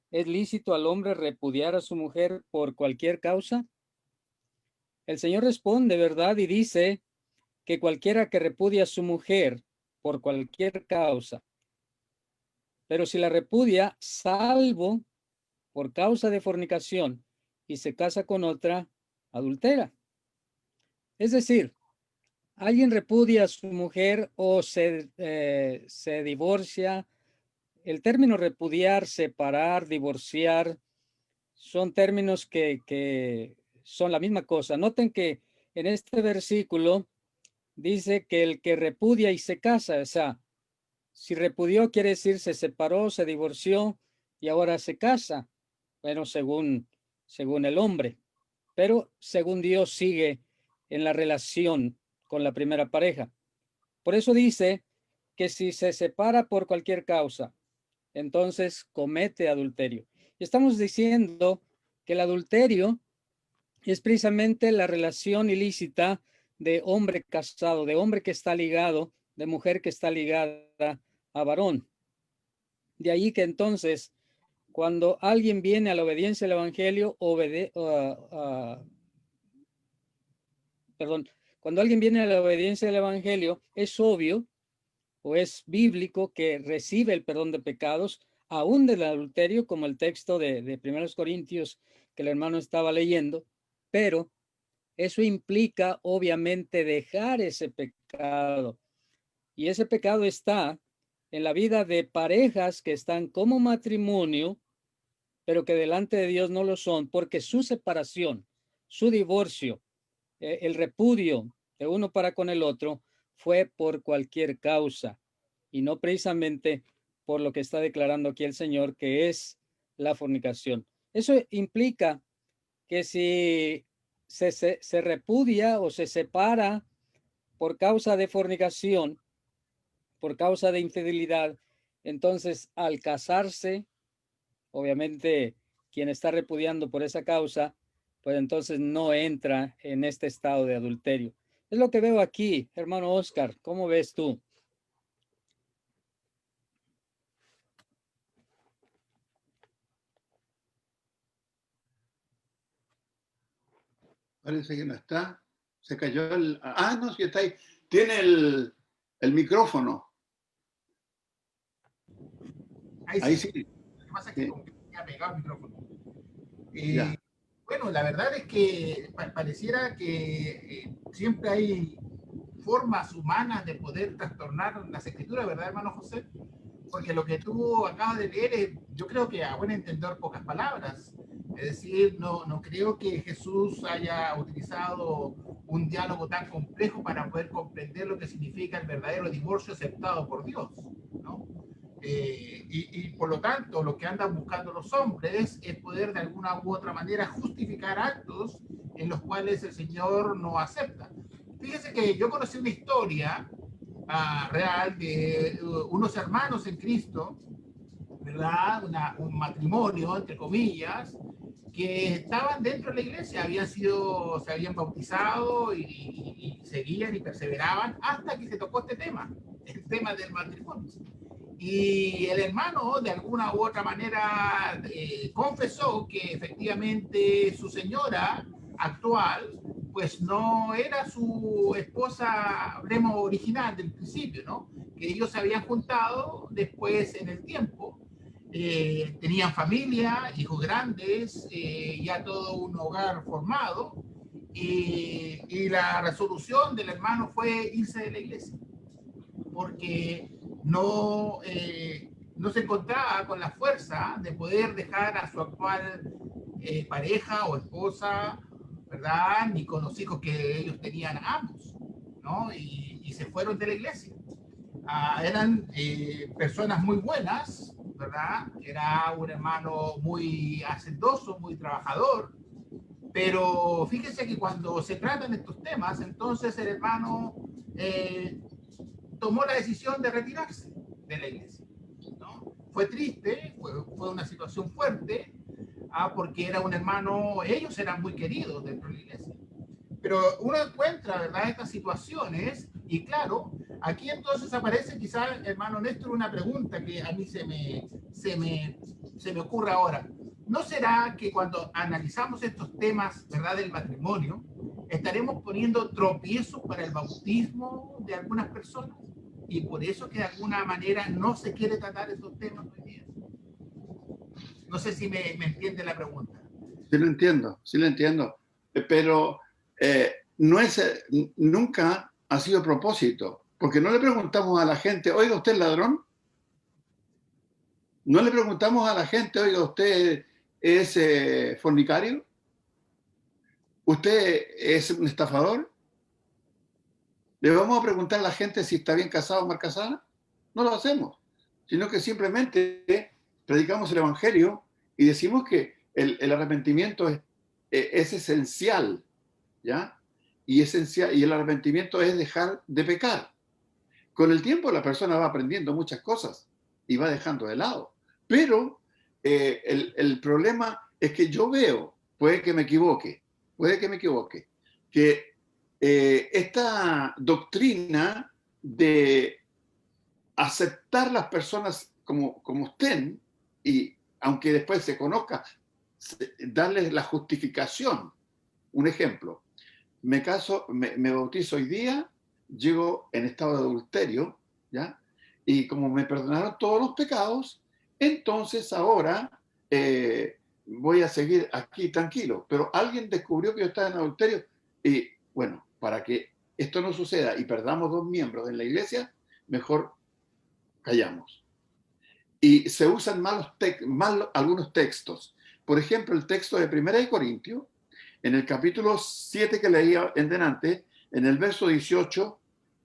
¿es lícito al hombre repudiar a su mujer por cualquier causa? El Señor responde, ¿verdad? Y dice que cualquiera que repudia a su mujer por cualquier causa, pero si la repudia salvo por causa de fornicación y se casa con otra, adultera. Es decir, alguien repudia a su mujer o se divorcia. El término repudiar, separar, divorciar, son términos que son la misma cosa. Noten que en este versículo dice que el que repudia y se casa, o sea, si repudió quiere decir se separó, se divorció y ahora se casa. Bueno, según el hombre, pero según Dios sigue en la relación con la primera pareja. Por eso dice que si se separa por cualquier causa, entonces comete adulterio. Y estamos diciendo que el adulterio es precisamente la relación ilícita de hombre casado, de hombre que está ligado, de mujer que está ligada a varón. De ahí que entonces, cuando alguien viene a la obediencia al evangelio, cuando alguien viene a la obediencia del Evangelio, es obvio o es bíblico que recibe el perdón de pecados, aún del adulterio, como el texto de 1 Corintios que el hermano estaba leyendo, pero eso implica obviamente dejar ese pecado. Y ese pecado está en la vida de parejas que están como matrimonio, pero que delante de Dios no lo son, porque su separación, su divorcio, el repudio de uno para con el otro fue por cualquier causa y no precisamente por lo que está declarando aquí el Señor, que es la fornicación. Eso implica que si se repudia o se separa por causa de fornicación, por causa de infidelidad, entonces al casarse, obviamente quien está repudiando por esa causa, pues entonces no entra en este estado de adulterio. Es lo que veo aquí, hermano Oscar. ¿Cómo ves tú? Parece que no está. Se cayó el... Ah, no, sí está ahí. Tiene el micrófono. Ahí sí. Lo que pasa es que Sí. como que tenía pegado el micrófono. Ya. Bueno, la verdad es que pareciera que siempre hay formas humanas de poder trastornar las escrituras, ¿verdad, hermano José? Porque lo que tú acabas de leer es, yo creo que a buen entender, pocas palabras. Es decir, no creo que Jesús haya utilizado un diálogo tan complejo para poder comprender lo que significa el verdadero divorcio aceptado por Dios, ¿no? Y por lo tanto, lo que andan buscando los hombres es poder de alguna u otra manera justificar actos en los cuales el Señor no acepta. Fíjese que yo conocí una historia real de unos hermanos en Cristo, ¿verdad? Un matrimonio, entre comillas, que estaban dentro de la iglesia, se habían bautizado y seguían y perseveraban hasta que se tocó este tema, el tema del matrimonio. Y el hermano, de alguna u otra manera, confesó que efectivamente su señora actual, pues no era su esposa, hablemos, original del principio, ¿no? Que ellos se habían juntado después en el tiempo, tenían familia, hijos grandes, ya todo un hogar formado, y la resolución del hermano fue irse de la iglesia porque no se encontraba con la fuerza de poder dejar a su actual pareja o esposa, ¿verdad? Ni con los hijos que ellos tenían ambos, ¿no? Y se fueron de la iglesia. Eran personas muy buenas, ¿verdad? Era un hermano muy hacendoso, muy trabajador, pero fíjense que cuando se tratan estos temas, entonces el hermano tomó la decisión de retirarse de la iglesia, ¿no? Fue triste, fue una situación fuerte, porque era un hermano, ellos eran muy queridos dentro de la iglesia. Pero uno encuentra, ¿verdad?, estas situaciones, y claro, aquí entonces aparece quizás, hermano Néstor, una pregunta que a mí se me ocurre ahora. ¿No será que cuando analizamos estos temas, ¿verdad?, del matrimonio, estaremos poniendo tropiezos para el bautismo de algunas personas? Y por eso que de alguna manera no se quiere tratar esos temas hoy día. No sé si me entiende la pregunta. Sí lo entiendo. Pero no es, nunca ha sido propósito. Porque no le preguntamos a la gente, oiga, ¿usted es ladrón? No le preguntamos a la gente, oiga, ¿usted es fornicario? ¿Usted es un estafador? ¿Le vamos a preguntar a la gente si está bien casado o mal casada? No lo hacemos, sino que simplemente predicamos el Evangelio y decimos que el arrepentimiento es esencial, ¿ya? Y el arrepentimiento es dejar de pecar. Con el tiempo la persona va aprendiendo muchas cosas y va dejando de lado. Pero el problema es que yo veo, puede que me equivoque, que esta doctrina de aceptar las personas como estén, y aunque después se conozca, darles la justificación. Un ejemplo, me caso, me bautizo hoy día, llego en estado de adulterio, ¿ya? Y como me perdonaron todos los pecados, entonces ahora voy a seguir aquí tranquilo. Pero alguien descubrió que yo estaba en adulterio y, bueno, para que esto no suceda y perdamos 2 miembros en la iglesia, mejor callamos. Y se usan mal algunos textos. Por ejemplo, el texto de 1 Corintios, en el capítulo 7 que leía en delante, en el verso 18,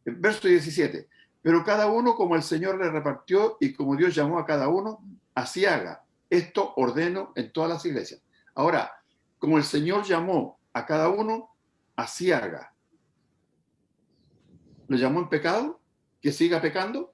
verso 17. Pero cada uno como el Señor le repartió y como Dios llamó a cada uno, así haga. Esto ordeno en todas las iglesias. Ahora, como el Señor llamó a cada uno, así haga. ¿Lo llamó en pecado? ¿Que siga pecando?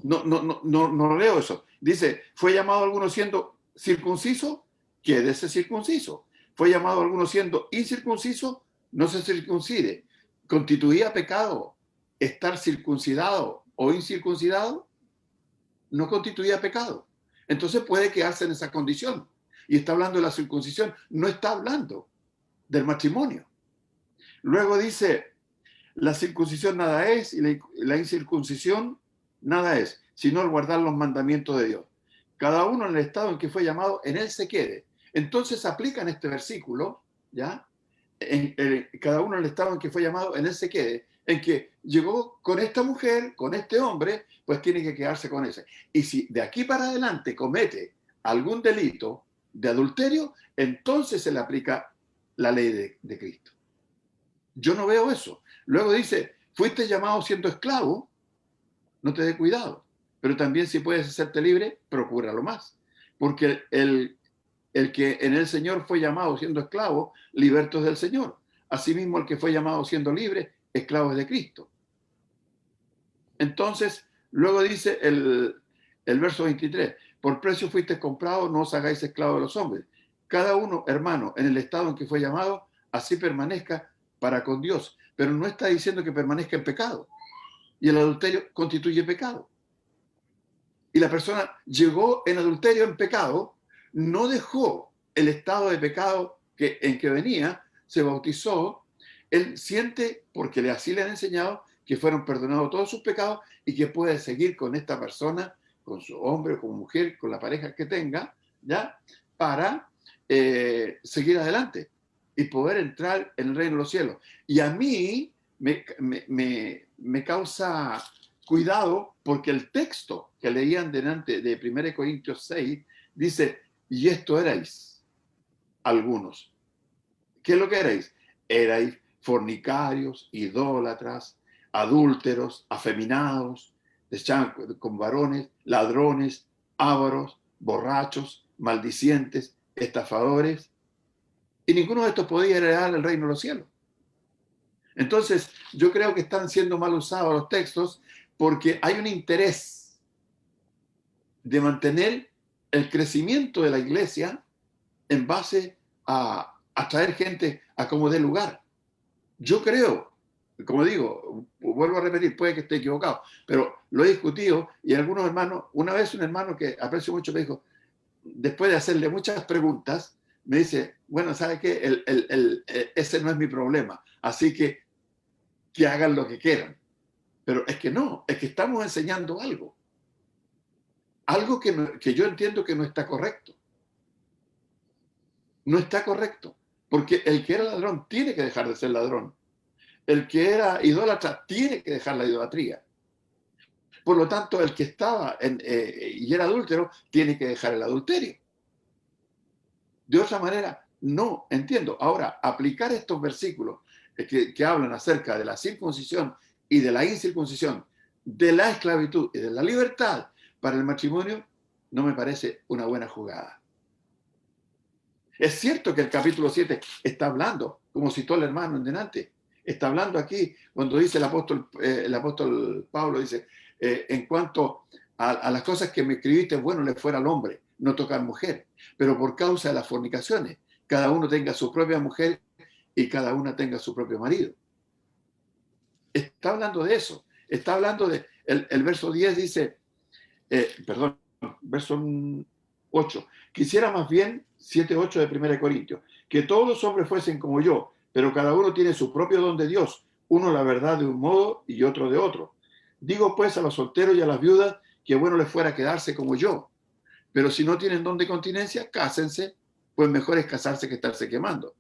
No leo eso. Dice, fue llamado alguno siendo circunciso, quédese circunciso. Fue llamado alguno siendo incircunciso, no se circuncide. ¿Constituía pecado estar circuncidado o incircuncidado? No constituía pecado. Entonces puede quedarse en esa condición. Y está hablando de la circuncisión, no está hablando del matrimonio. Luego dice, la circuncisión nada es y la incircuncisión nada es, sino el guardar los mandamientos de Dios. Cada uno en el estado en que fue llamado, en él se quede. Entonces aplican este versículo, ¿ya? Cada uno en el estado en que fue llamado, en él se quede. En que llegó con esta mujer, con este hombre, pues tiene que quedarse con ese. Y si de aquí para adelante comete algún delito de adulterio, entonces se le aplica la ley de Cristo. Yo no veo eso. Luego dice, fuiste llamado siendo esclavo, no te dé cuidado. Pero también si puedes hacerte libre, procúralo más. Porque el que en el Señor fue llamado siendo esclavo, liberto es del Señor. Asimismo, el que fue llamado siendo libre, esclavo es de Cristo. Entonces, luego dice el verso 23, por precio fuiste comprado, no os hagáis esclavos de los hombres. Cada uno, hermano, en el estado en que fue llamado, así permanezca para con Dios. Pero no está diciendo que permanezca en pecado. Y el adulterio constituye pecado. Y la persona llegó en adulterio, en pecado, no dejó el estado de pecado en que venía, se bautizó, él siente, porque así le han enseñado, que fueron perdonados todos sus pecados y que puede seguir con esta persona, con su hombre o con mujer, con la pareja que tenga, ¿ya? Para seguir adelante y poder entrar en el reino de los cielos. Y a mí me causa cuidado porque el texto que leían delante de 1 Corintios 6 dice, y esto erais algunos. ¿Qué es lo que erais? Erais fornicarios, idólatras, adúlteros, afeminados, con varones, ladrones, ávaros, borrachos, maldicientes, estafadores. Y ninguno de estos podía heredar el reino de los cielos. Entonces, yo creo que están siendo mal usados los textos porque hay un interés de mantener el crecimiento de la iglesia en base a atraer gente a como dé lugar. Yo creo, como digo, vuelvo a repetir, puede que esté equivocado, pero lo he discutido y algunos hermanos, una vez un hermano que aprecio mucho me dijo, después de hacerle muchas preguntas, me dice, bueno, ¿sabe qué? Ese no es mi problema, así que hagan lo que quieran. Pero es que no, es que estamos enseñando algo. Algo que yo entiendo que no está correcto. No está correcto. Porque el que era ladrón tiene que dejar de ser ladrón. El que era idólatra tiene que dejar la idolatría. Por lo tanto, el que estaba y era adúltero tiene que dejar el adulterio. De otra manera, no entiendo. Ahora, aplicar estos versículos que hablan acerca de la circuncisión y de la incircuncisión, de la esclavitud y de la libertad para el matrimonio, no me parece una buena jugada. Es cierto que el capítulo 7 está hablando, como citó el hermano en delante, está hablando aquí cuando dice el apóstol Pablo, dice, en cuanto a las cosas que me escribiste, bueno le fuera al hombre, no tocar mujer, pero por causa de las fornicaciones, cada uno tenga su propia mujer y cada una tenga su propio marido. Está hablando de eso, está hablando de, el verso 10 dice, verso 8. Quisiera más bien, 7:8 de 1 Corintios, que todos los hombres fuesen como yo, pero cada uno tiene su propio don de Dios, uno la verdad de un modo y otro de otro. Digo pues a los solteros y a las viudas que bueno les fuera quedarse como yo, pero si no tienen don de continencia, cásense, pues mejor es casarse que estarse quemando.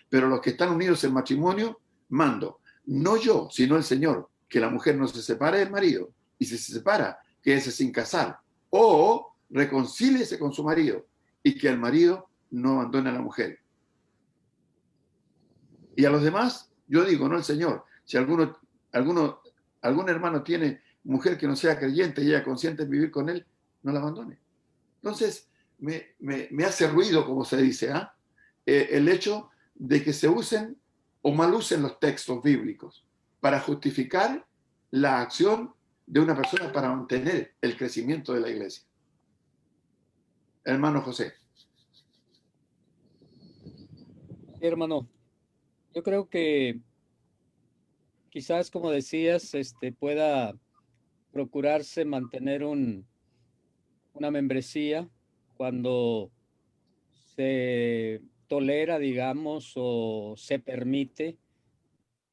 Pero los que están unidos en matrimonio, mando, no yo, sino el Señor, que la mujer no se separe del marido, y si se separa, quédese sin casar, o reconcíliese con su marido, y que el marido no abandone a la mujer. Y a los demás, yo digo, no el Señor, si algún hermano tiene mujer que no sea creyente y ella consciente en vivir con él, no la abandone. Entonces, me hace ruido, como se dice, el hecho de que se usen o mal usen los textos bíblicos para justificar la acción de una persona para mantener el crecimiento de la iglesia. Hermano José. Hermano, yo creo que quizás, como decías, pueda procurarse mantener una membresía cuando se tolera, digamos, o se permite,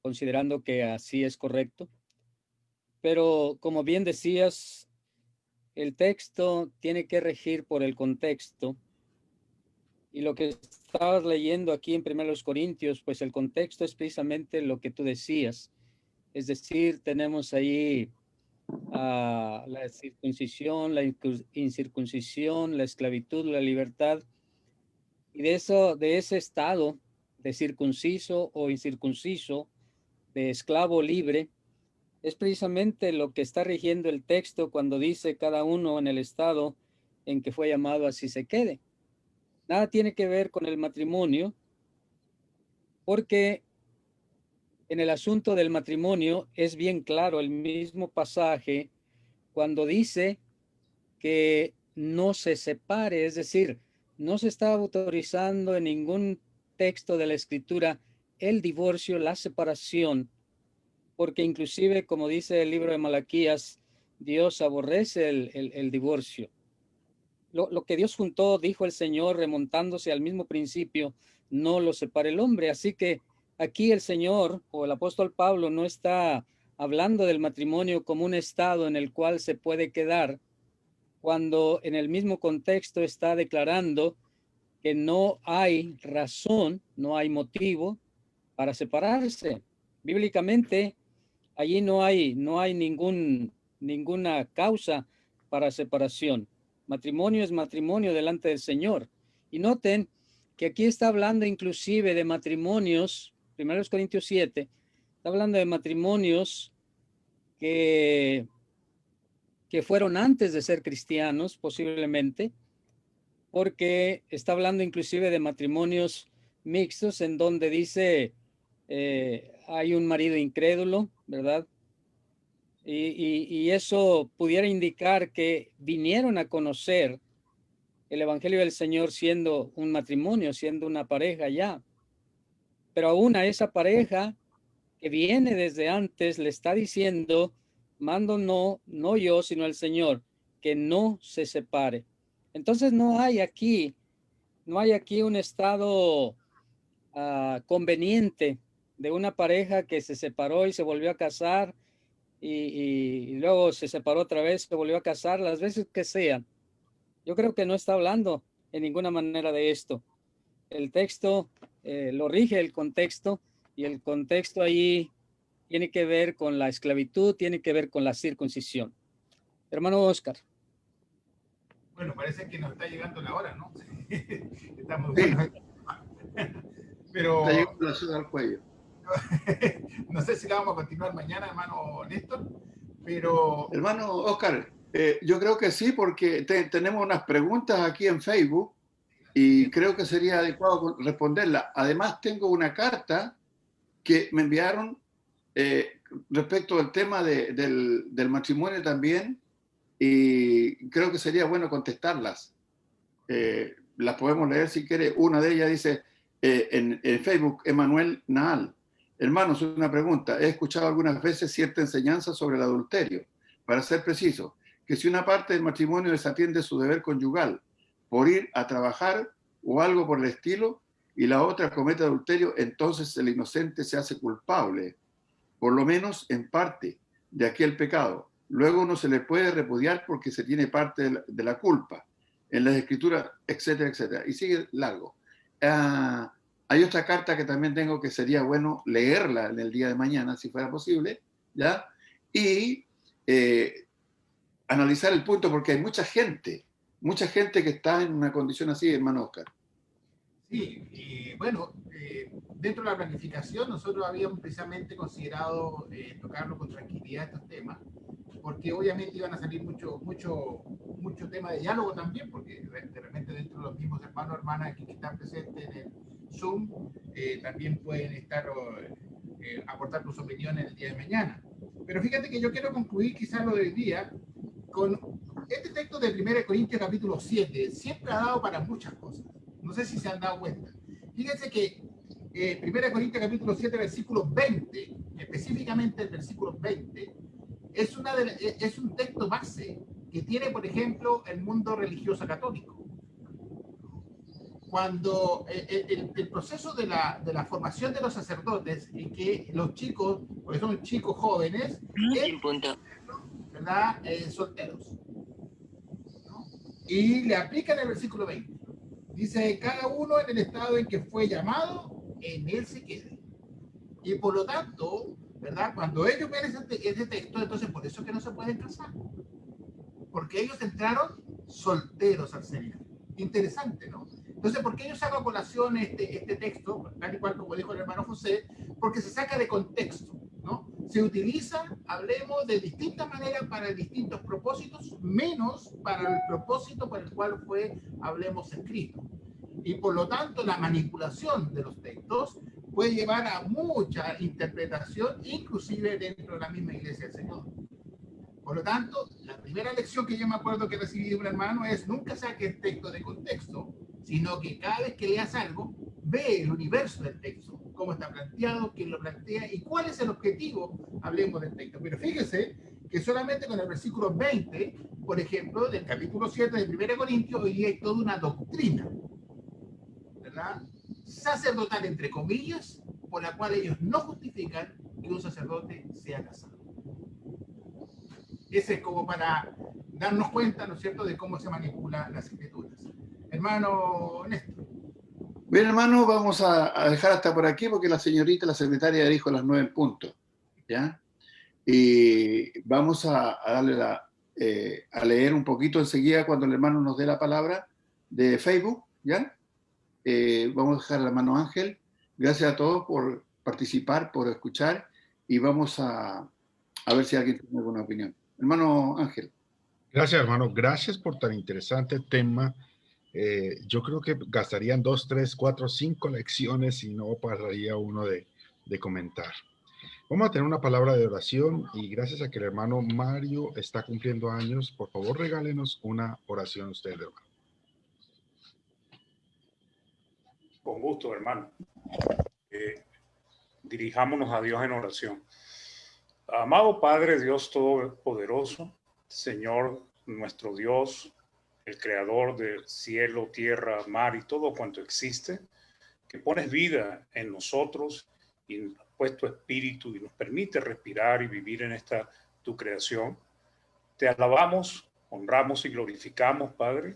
considerando que así es correcto. Pero como bien decías, el texto tiene que regir por el contexto. Y lo que estabas leyendo aquí en 1 Corintios, pues el contexto es precisamente lo que tú decías. Es decir, tenemos ahí la circuncisión, la incircuncisión, la esclavitud, la libertad. Y de ese estado de circunciso o incircunciso, de esclavo libre, es precisamente lo que está rigiendo el texto cuando dice cada uno en el estado en que fue llamado así se quede. Nada tiene que ver con el matrimonio, porque en el asunto del matrimonio es bien claro el mismo pasaje cuando dice que no se separe, es decir, no se está autorizando en ningún texto de la Escritura el divorcio, la separación, porque inclusive, como dice el libro de Malaquías, Dios aborrece el divorcio. Lo que Dios juntó, dijo el Señor, remontándose al mismo principio, no lo separa el hombre. Así que aquí el Señor o el apóstol Pablo no está hablando del matrimonio como un estado en el cual se puede quedar, cuando en el mismo contexto está declarando que no hay razón, no hay motivo para separarse. Bíblicamente, allí no hay ninguna causa para separación. Matrimonio es matrimonio delante del Señor. Y noten que aquí está hablando inclusive de matrimonios, 1 Corintios 7, está hablando de matrimonios que fueron antes de ser cristianos, posiblemente, porque está hablando inclusive de matrimonios mixtos en donde dice hay un marido incrédulo, ¿verdad? Y eso pudiera indicar que vinieron a conocer el Evangelio del Señor siendo un matrimonio, siendo una pareja ya. Pero aún a esa pareja que viene desde antes le está diciendo, mando no yo, sino el Señor, que no se separe. Entonces no hay aquí un estado conveniente de una pareja que se separó y se volvió a casar y luego se separó otra vez, se volvió a casar, las veces que sean. Yo creo que no está hablando en ninguna manera de esto. El texto lo rige el contexto, y el contexto ahí tiene que ver con la esclavitud, tiene que ver con la circuncisión. Hermano Oscar. Bueno, parece que nos está llegando la hora, ¿no? Estamos Sí. buenos. Pero Está llegando la soga al cuello. no sé si la vamos a continuar mañana, hermano Néstor, pero... Hermano Oscar, yo creo que sí, porque tenemos unas preguntas aquí en Facebook y creo que sería adecuado responderlas. Además, tengo una carta que me enviaron respecto al tema del matrimonio también, y creo que sería bueno contestarlas. Las podemos leer si quiere. Una de ellas dice en Facebook, Emanuel Naal. Hermanos, una pregunta. He escuchado algunas veces cierta enseñanza sobre el adulterio. Para ser preciso, que si una parte del matrimonio desatiende su deber conyugal, por ir a trabajar o algo por el estilo, y la otra comete adulterio, entonces el inocente se hace culpable, por lo menos en parte, de aquel pecado. Luego no se le puede repudiar porque se tiene parte de la culpa en las escrituras, etcétera, etcétera. Y sigue largo. Hay otra carta que también tengo que sería bueno leerla en el día de mañana, si fuera posible, ¿ya? Y analizar el punto, porque hay mucha gente que está en una condición así, hermano Oscar. Sí, y bueno, dentro de la planificación nosotros habíamos precisamente considerado tocarlo con tranquilidad estos temas, porque obviamente iban a salir mucho tema de diálogo también, porque de repente dentro de los mismos hermanos o hermanas que están presentes en el Zoom, también pueden estar aportar sus opiniones el día de mañana. Pero fíjate que yo quiero concluir quizás lo del día con este texto de 1 Corintios capítulo 7, siempre ha dado para muchas cosas. No sé si se han dado cuenta. Fíjense que 1 Corintios capítulo 7, versículo 20, específicamente el versículo 20, es un texto base que tiene, por ejemplo, el mundo religioso católico. Cuando el proceso de la formación de los sacerdotes y que los chicos, porque son chicos jóvenes, ¿verdad? Solteros, ¿no? Y le aplican el versículo 20. Dice, cada uno en el estado en que fue llamado, en él se quede. Y por lo tanto, ¿verdad? Cuando ellos ven ese texto, entonces por eso es que no se pueden casar. Porque ellos entraron solteros al seminario. Interesante, ¿no? Entonces, ¿por qué yo saco a colación este texto, tal y cual como dijo el hermano José? Porque se saca de contexto, ¿no? Se utiliza, hablemos, de distintas maneras para distintos propósitos, menos para el propósito por el cual fue, hablemos, escrito. Y por lo tanto, la manipulación de los textos puede llevar a mucha interpretación, inclusive dentro de la misma iglesia del Señor. Por lo tanto, la primera lección que yo me acuerdo que recibí de un hermano es nunca saque el texto de contexto, sino que cada vez que leas algo, ve el universo del texto, cómo está planteado, quién lo plantea y cuál es el objetivo, hablemos del texto. Pero fíjese que solamente con el versículo 20, por ejemplo, del capítulo 7 de 1 Corintios, hoy hay toda una doctrina, ¿verdad? Sacerdotal, entre comillas, por la cual ellos no justifican que un sacerdote sea casado. Ese es como para darnos cuenta, ¿no es cierto?, de cómo se manipulan las escrituras. Hermano Néstor. Bien, hermano, vamos a dejar hasta por aquí porque la señorita, la secretaria, dijo las 9 en punto, ¿ya? Y vamos a darle a leer un poquito enseguida cuando el hermano nos dé la palabra de Facebook, ¿ya? Vamos a dejar al hermano Ángel. Gracias a todos por participar, por escuchar, y vamos a ver si alguien tiene alguna opinión. Hermano Ángel. Gracias, hermano. Gracias por tan interesante tema. Yo creo que gastarían 2, 3, 4, 5 lecciones y no pararía uno de comentar. Vamos a tener una palabra de oración y gracias a que el hermano Mario está cumpliendo años, por favor regálenos una oración usted, hermano. Con gusto, hermano. Dirijámonos a Dios en oración. Amado Padre, Dios Todopoderoso, Señor nuestro Dios, el Creador del cielo, tierra, mar y todo cuanto existe, que pones vida en nosotros y has puesto espíritu y nos permite respirar y vivir en esta tu creación. Te alabamos, honramos y glorificamos, Padre.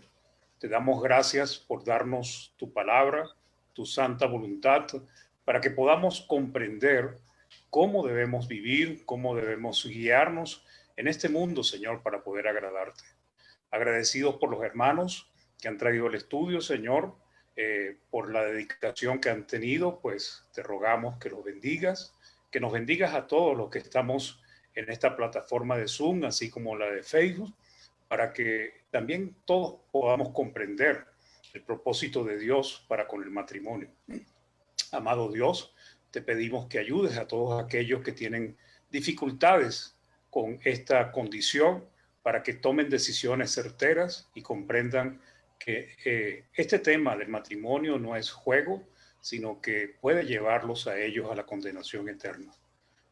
Te damos gracias por darnos tu palabra, tu santa voluntad, para que podamos comprender cómo debemos vivir, cómo debemos guiarnos en este mundo, Señor, para poder agradarte. Agradecidos por los hermanos que han traído el estudio, Señor, por la dedicación que han tenido, pues te rogamos que los bendigas, que nos bendigas a todos los que estamos en esta plataforma de Zoom, así como la de Facebook, para que también todos podamos comprender el propósito de Dios para con el matrimonio. Amado Dios, te pedimos que ayudes a todos aquellos que tienen dificultades con esta condición para que tomen decisiones certeras y comprendan que este tema del matrimonio no es juego, sino que puede llevarlos a ellos a la condenación eterna.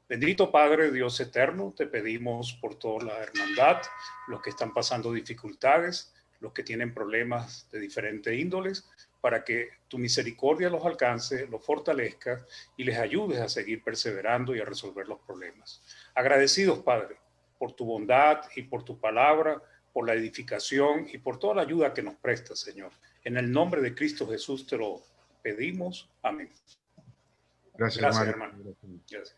Bendito Padre, Dios eterno, te pedimos por toda la hermandad, los que están pasando dificultades, los que tienen problemas de diferentes índoles, para que tu misericordia los alcance, los fortalezcas y les ayudes a seguir perseverando y a resolver los problemas. Agradecidos, Padre, por tu bondad y por tu palabra, por la edificación y por toda la ayuda que nos prestas, Señor. En el nombre de Cristo Jesús te lo pedimos. Amén. Gracias, Gracias, Mario. hermano. Gracias.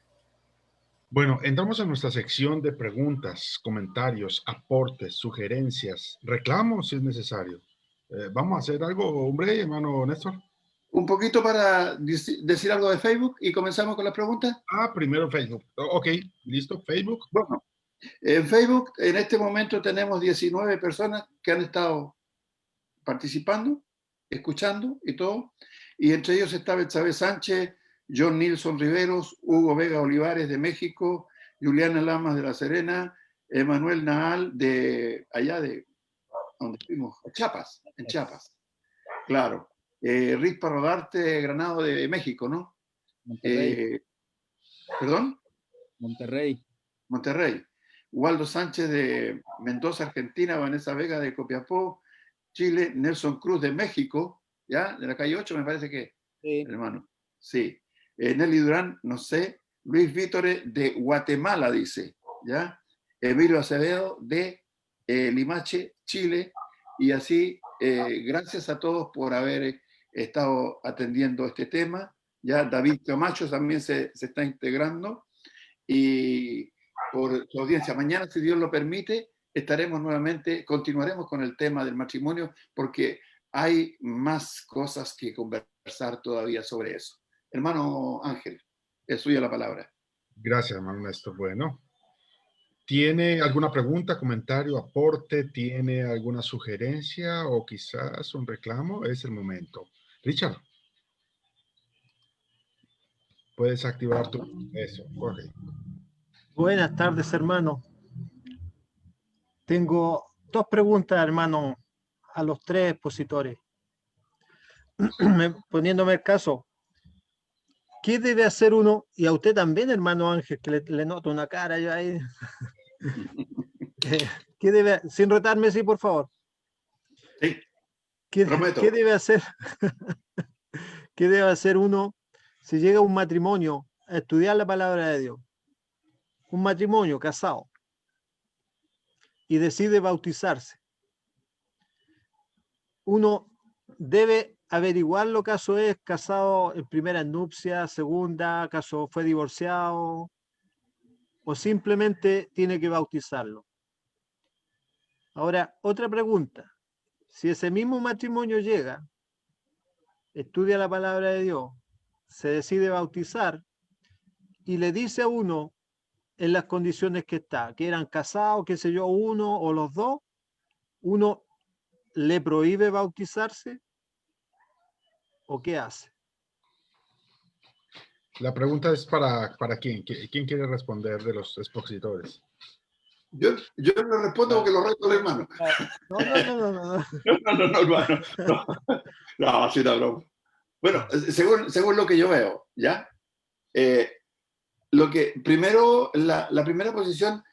Bueno, entramos a nuestra sección de preguntas, comentarios, aportes, sugerencias, reclamos si es necesario. ¿Vamos a hacer algo, hombre, hermano Néstor? Un poquito para decir algo de Facebook y comenzamos con las preguntas. Primero Facebook. Ok, listo, Facebook. Bueno, en Facebook en este momento tenemos 19 personas que han estado participando, escuchando y todo. Y entre ellos está Betsabe Sánchez, John Nilson Riveros, Hugo Vega Olivares de México, Juliana Lamas de La Serena, Emanuel Naal de allá de donde fuimos, Chiapas, en Chiapas. Claro. Rispa Rodarte, Granado de México, ¿no? Monterrey. ¿Perdón? Monterrey. Monterrey. Waldo Sánchez de Mendoza, Argentina, Vanessa Vega de Copiapó, Chile, Nelson Cruz de México, ¿ya? De la calle 8 me parece que, Sí. hermano. Sí. Nelly Durán, no sé. Luis Vítore de Guatemala, dice, ¿ya? Emilio Acevedo de Limache, Chile. Y así, gracias a todos por haber estado atendiendo este tema. Ya David Camacho también se está integrando. Y por su audiencia, mañana, si Dios lo permite, estaremos nuevamente, continuaremos con el tema del matrimonio, porque hay más cosas que conversar todavía sobre eso. Hermano Ángel, es suya la palabra. Gracias, hermano Néstor. Bueno, ¿tiene alguna pregunta, comentario, aporte? ¿Tiene alguna sugerencia o quizás un reclamo? Es el momento. Richard, puedes activar tu... Eso, Jorge. Buenas tardes, hermano. Tengo dos preguntas, hermano, a los tres expositores. Poniéndome el caso, ¿qué debe hacer uno? Y a usted también, hermano Ángel, que le noto una cara yo ahí. ¿Qué debe, sin retarme, sí, por favor? Sí, ¿Qué debe hacer? ¿Qué debe hacer uno si llega a un matrimonio a estudiar la palabra de Dios? Un matrimonio casado y decide bautizarse. Uno debe averiguar lo caso es casado en primera nupcia, segunda, caso fue divorciado, o simplemente tiene que bautizarlo. Ahora, otra pregunta. Si ese mismo matrimonio llega, estudia la palabra de Dios, se decide bautizar y le dice a uno en las condiciones que está, que eran casados, qué sé yo, uno o los dos, uno le prohíbe bautizarse o qué hace. La pregunta es para quién. ¿Quién quiere responder de los expositores? Yo no respondo porque lo reto al hermano. No. No, hermano. No, así una broma. Bueno, según lo que yo veo, ¿ya? Lo que primero, la primera posición,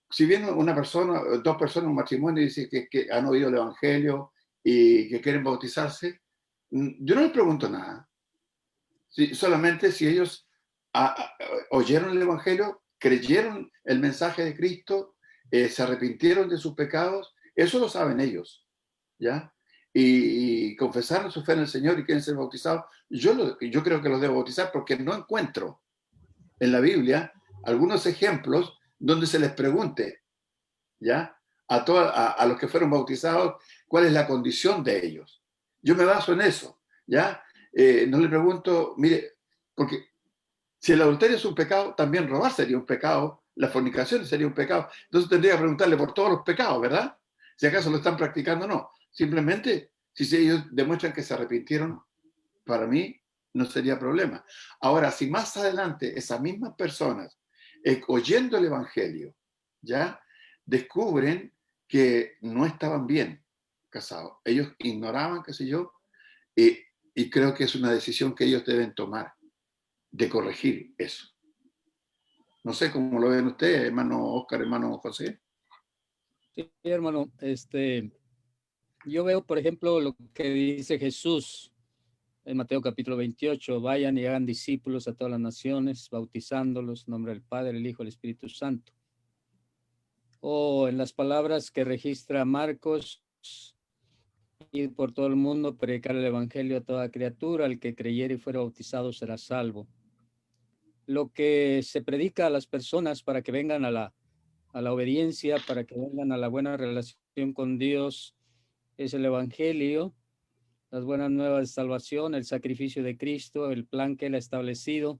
si bien una persona, dos personas, un matrimonio, dice que han oído el Evangelio y que quieren bautizarse, yo no les pregunto nada. Solamente si ellos oyeron el Evangelio, creyeron el mensaje de Cristo, se arrepintieron de sus pecados, eso lo saben ellos, ¿ya? Y confesaron su fe en el Señor y quieren ser bautizados. Yo creo que los debo bautizar porque no encuentro en la Biblia algunos ejemplos donde se les pregunte, ¿ya? A los que fueron bautizados, cuál es la condición de ellos. Yo me baso en eso, ¿ya? No le pregunto, mire, porque si el adulterio es un pecado, también robar sería un pecado, la fornicación sería un pecado. Entonces tendría que preguntarle por todos los pecados, ¿verdad? Si acaso lo están practicando o no. Simplemente, si ellos demuestran que se arrepintieron, para mí no sería problema. Ahora, si más adelante esas mismas personas, oyendo el Evangelio, ya descubren que no estaban bien casados, ellos ignoraban, qué sé yo, y creo que es una decisión que ellos deben tomar, de corregir eso. No sé cómo lo ven ustedes, hermano Oscar, hermano José. Sí, hermano, Yo veo, por ejemplo, lo que dice Jesús en Mateo capítulo 28, vayan y hagan discípulos a todas las naciones, bautizándolos en nombre del Padre, el Hijo, el Espíritu Santo. O en las palabras que registra Marcos, ir por todo el mundo, predicar el evangelio a toda criatura, el que creyere y fuera bautizado será salvo. Lo que se predica a las personas para que vengan a la obediencia, para que vengan a la buena relación con Dios, es el evangelio, las buenas nuevas de salvación, el sacrificio de Cristo, el plan que él ha establecido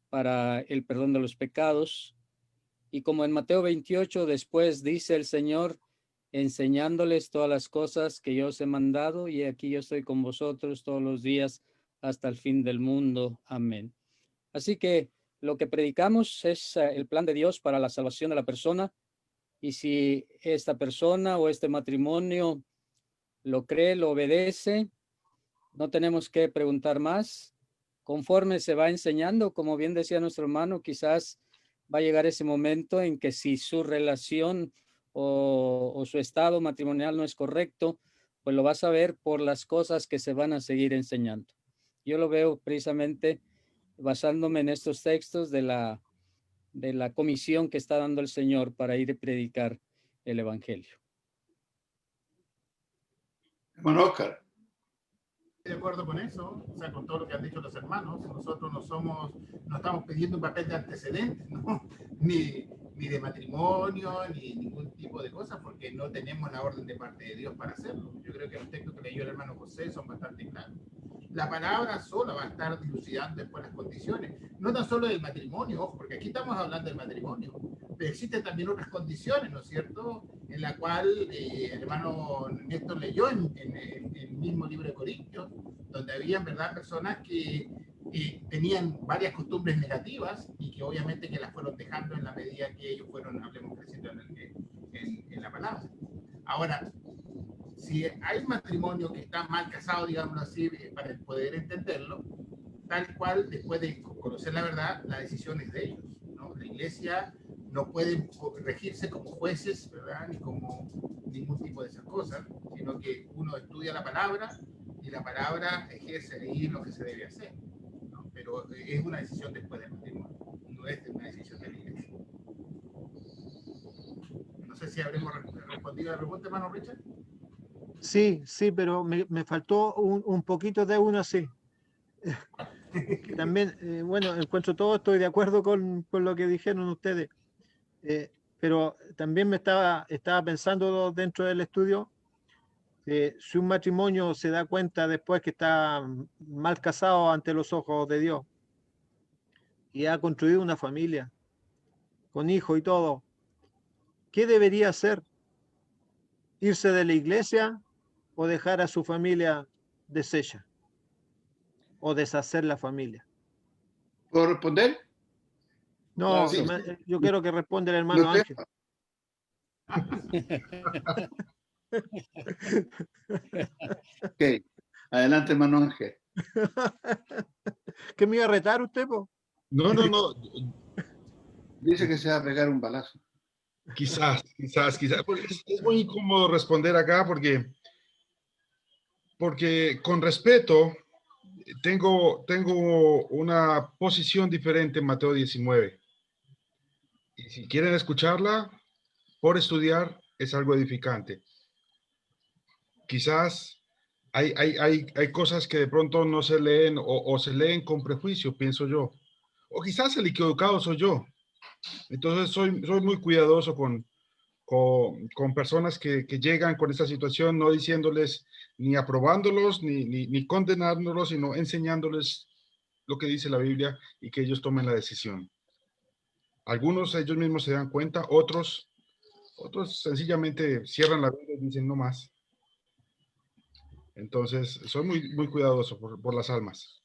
para el perdón de los pecados. Y como en Mateo 28, después dice el Señor, enseñándoles todas las cosas que yo os he mandado, y aquí yo estoy con vosotros todos los días hasta el fin del mundo. Amén. Así que lo que predicamos es el plan de Dios para la salvación de la persona, y si esta persona o este matrimonio lo cree, lo obedece, no tenemos que preguntar más. Conforme se va enseñando, como bien decía nuestro hermano, quizás va a llegar ese momento en que si su relación o su estado matrimonial no es correcto, pues lo vas a ver por las cosas que se van a seguir enseñando. Yo lo veo precisamente basándome en estos textos de la comisión que está dando el Señor para ir a predicar el evangelio. Hermano Oscar. De acuerdo con eso, o sea, con todo lo que han dicho los hermanos. Nosotros no estamos pidiendo un papel de antecedentes, ¿no? Ni de matrimonio, ni ningún tipo de cosas, porque no tenemos la orden de parte de Dios para hacerlo. Yo creo que los textos que leyó el hermano José son bastante claros. La palabra sola va a estar dilucidando después las condiciones, no tan solo del matrimonio, ojo, porque aquí estamos hablando del matrimonio, pero existen también otras condiciones, ¿no es cierto?, en la cual el hermano Néstor leyó en el mismo libro de Corintios, donde había, ¿verdad?, personas que tenían varias costumbres negativas y que obviamente que las fueron dejando en la medida que ellos fueron, hablemos, creciendo en la palabra. Ahora, si hay matrimonio que está mal casado, digámoslo así, para poder entenderlo, tal cual, después de conocer la verdad, la decisión es de ellos, ¿no? La iglesia no puede regirse como jueces, ¿verdad?, ni como ningún tipo de esas cosas, sino que uno estudia la palabra y la palabra ejerce ahí lo que se debe hacer, ¿no? Pero es una decisión después del matrimonio, no es una decisión de la iglesia. No sé si habremos respondido a la pregunta, hermano Richard. Sí, pero me faltó un poquito de uno así. Que también, bueno, encuentro todo, estoy de acuerdo con lo que dijeron ustedes, pero también me estaba pensando dentro del estudio, si un matrimonio se da cuenta después que está mal casado ante los ojos de Dios y ha construido una familia con hijos y todo, ¿qué debería hacer? ¿Irse de la iglesia o dejar a su familia deshecha o deshacer la familia? ¿Puedo responder? No, Sí. yo quiero que responda el hermano Ángel. Ok, adelante, hermano Ángel. ¿Qué me iba a retar usted, po? No. Dice que se va a pegar un balazo. Quizás. Es muy incómodo responder acá porque con respeto tengo una posición diferente en Mateo 19. Y si quieren escucharla, por estudiar, es algo edificante. Quizás hay cosas que de pronto no se leen o se leen con prejuicio, pienso yo. O quizás el equivocado soy yo. Entonces soy muy cuidadoso con personas que llegan con esta situación, no diciéndoles ni aprobándolos ni condenándolos, sino enseñándoles lo que dice la Biblia y que ellos tomen la decisión. Algunos ellos mismos se dan cuenta, otros sencillamente cierran la Biblia y dicen no más. Entonces soy muy cuidadoso por las almas.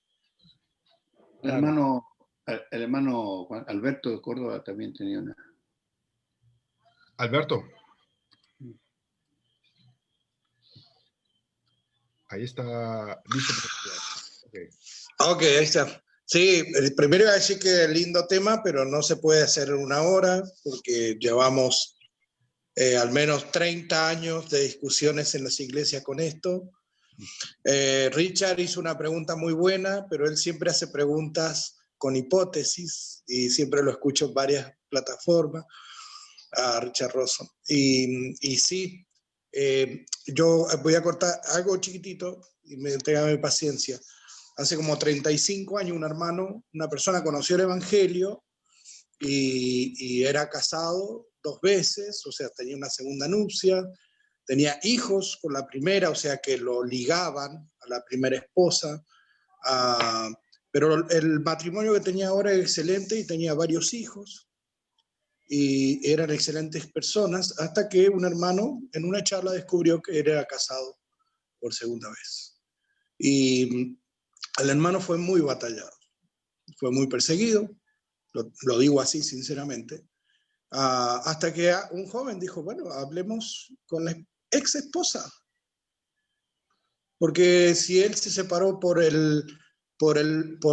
Claro. El hermano Alberto de Córdoba también tenía una. Alberto. Ahí está listo. Ok, ahí está. Sí, primero iba a decir que lindo tema, pero no se puede hacer en una hora porque llevamos al menos 30 años de discusiones en las iglesias con esto. Richard hizo una pregunta muy buena, pero él siempre hace preguntas con hipótesis y siempre lo escucho en varias plataformas, a Richard Rosso. Y sí, yo voy a cortar algo chiquitito y me tenga mi paciencia. Hace como 35 años una persona conoció el Evangelio y era casado 2 veces, o sea, tenía una segunda nupcia, tenía hijos con la primera, o sea, que lo ligaban a la primera esposa, pero el matrimonio que tenía ahora es excelente y tenía varios hijos y eran excelentes personas, hasta que un hermano en una charla descubrió que era casado por segunda vez. Y el hermano fue muy batallado, fue muy perseguido, lo digo así sinceramente, hasta que un joven dijo, bueno, hablemos con la ex esposa, porque si él se separó por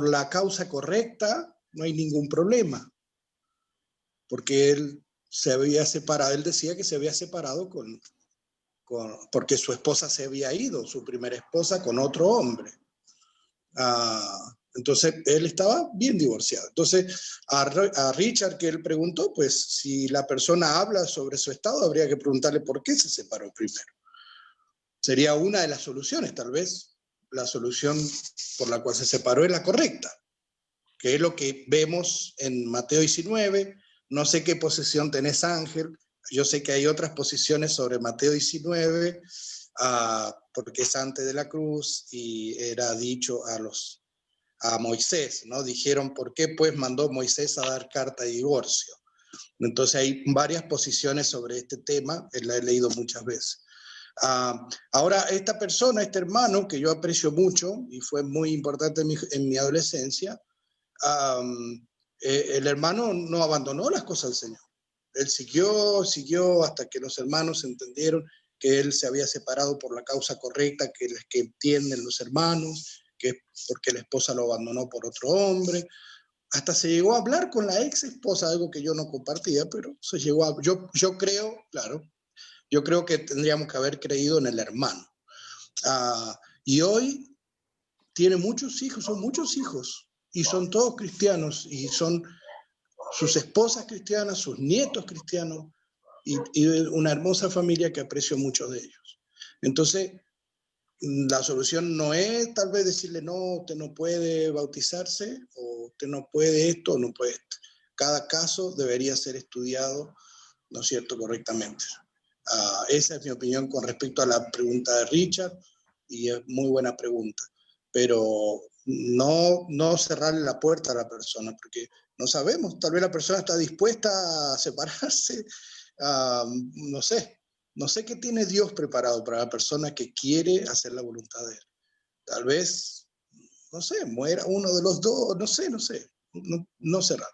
la causa correcta, no hay ningún problema, porque él se había separado, él decía que se había separado porque su esposa se había ido, su primera esposa, con otro hombre. Entonces él estaba bien divorciado. Entonces a Richard, que él preguntó, pues si la persona habla sobre su estado, habría que preguntarle por qué se separó primero. Sería una de las soluciones, tal vez la solución por la cual se separó es la correcta, que es lo que vemos en Mateo 19. No sé qué posición tenés, Ángel. Yo sé que hay otras posiciones sobre Mateo 19, porque es antes de la cruz y era dicho a Moisés, ¿no? Dijeron, ¿por qué pues mandó Moisés a dar carta de divorcio? Entonces hay varias posiciones sobre este tema, la he leído muchas veces. Ahora, esta persona, este hermano, que yo aprecio mucho y fue muy importante en mi adolescencia, el hermano no abandonó las cosas del Señor. Él siguió hasta que los hermanos entendieron que él se había separado por la causa correcta, que entienden los hermanos, que es porque la esposa lo abandonó por otro hombre. Hasta se llegó a hablar con la ex esposa, algo que yo no compartía, pero se llegó a... Yo creo, claro, yo creo que tendríamos que haber creído en el hermano. Y hoy tiene muchos hijos, son muchos hijos, y son todos cristianos, y son sus esposas cristianas, sus nietos cristianos, y una hermosa familia que aprecio mucho de ellos. Entonces, la solución no es tal vez decirle, no, usted no puede bautizarse, o usted no puede esto, o no puede esto. Cada caso debería ser estudiado, ¿no es cierto?, correctamente. Esa es mi opinión con respecto a la pregunta de Richard, y es muy buena pregunta. Pero no cerrarle la puerta a la persona, porque no sabemos, tal vez la persona está dispuesta a separarse, no sé qué tiene Dios preparado para la persona que quiere hacer la voluntad de él. Tal vez, no sé, muera uno de los dos, no sé, no cerrar.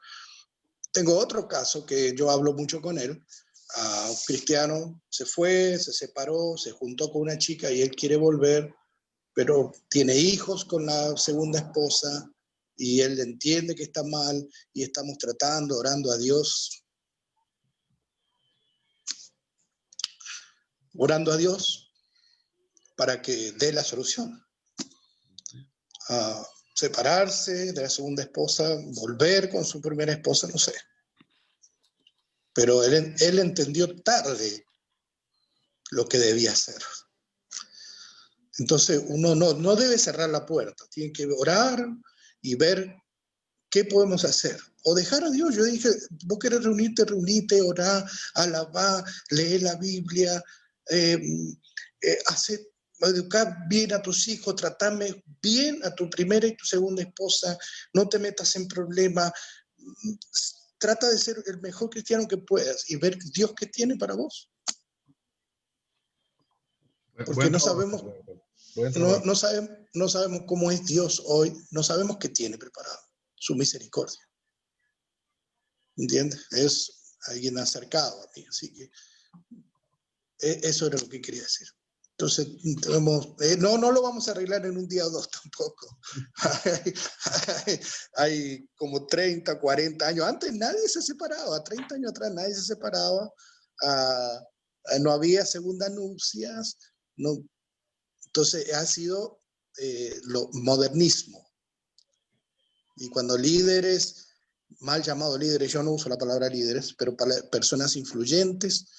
Tengo otro caso que yo hablo mucho con él, un cristiano se fue, se separó, se juntó con una chica y él quiere volver, pero tiene hijos con la segunda esposa y él entiende que está mal y estamos tratando, orando a Dios para que dé la solución. Separarse de la segunda esposa, volver con su primera esposa, no sé. Pero él entendió tarde lo que debía hacer. Entonces uno no debe cerrar la puerta, tiene que orar y ver qué podemos hacer. O dejar a Dios. Yo dije, vos querés reunite, orá, alabá, lee la Biblia, educar bien a tus hijos, tratame bien a tu primera y tu segunda esposa, no te metas en problemas, trata de ser el mejor cristiano que puedas y ver Dios qué tiene para vos. Porque no sabemos cómo es Dios hoy, no sabemos qué tiene preparado, su misericordia. ¿Entiendes? Es alguien acercado a mí, así que eso era lo que quería decir. Entonces, no lo vamos a arreglar en un día o dos tampoco. Hay como 30, 40 años. Antes nadie se separaba, 30 años atrás nadie se separaba. no había segunda nupcias, no, entonces ha sido lo modernismo. Y cuando líderes, mal llamados líderes, yo no uso la palabra líderes, pero para personas influyentes,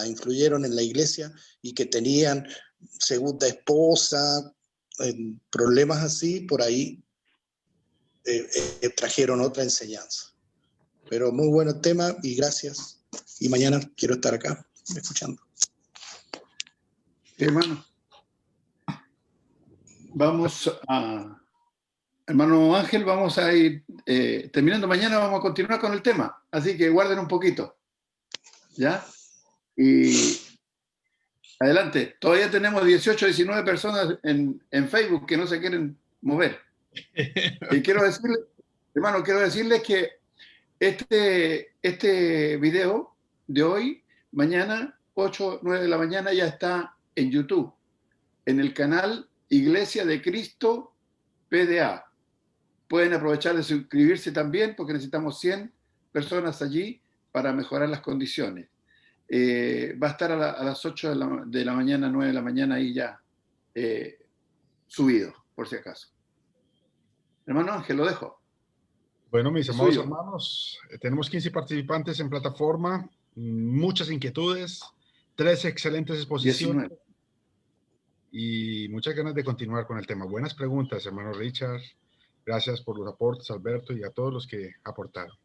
influyeron en la iglesia y que tenían segunda esposa, problemas así, por ahí trajeron otra enseñanza. Pero muy buen tema y gracias. Y mañana quiero estar acá escuchando. Hermano, vamos a... Hermano Ángel, vamos a ir terminando mañana, vamos a continuar con el tema. Así que guarden un poquito. ¿Ya? Y adelante. Todavía tenemos 18, 19 personas en Facebook que no se quieren mover. Y quiero decirles, hermano, quiero decirles que este video de hoy, mañana, 8, 9 de la mañana, ya está en YouTube, en el canal Iglesia de Cristo PDA. Pueden aprovechar de suscribirse también porque necesitamos 100 personas allí para mejorar las condiciones. Va a estar a las 8 de la mañana, 9 de la mañana ahí ya subido, por si acaso. Hermano Ángel, lo dejo. Bueno, mis amados suyo. hermanos, tenemos 15 participantes en plataforma, muchas inquietudes, 3 excelentes exposiciones 19. y muchas ganas de continuar con el tema. Buenas preguntas, hermano Richard. Gracias por los aportes, Alberto, y a todos los que aportaron.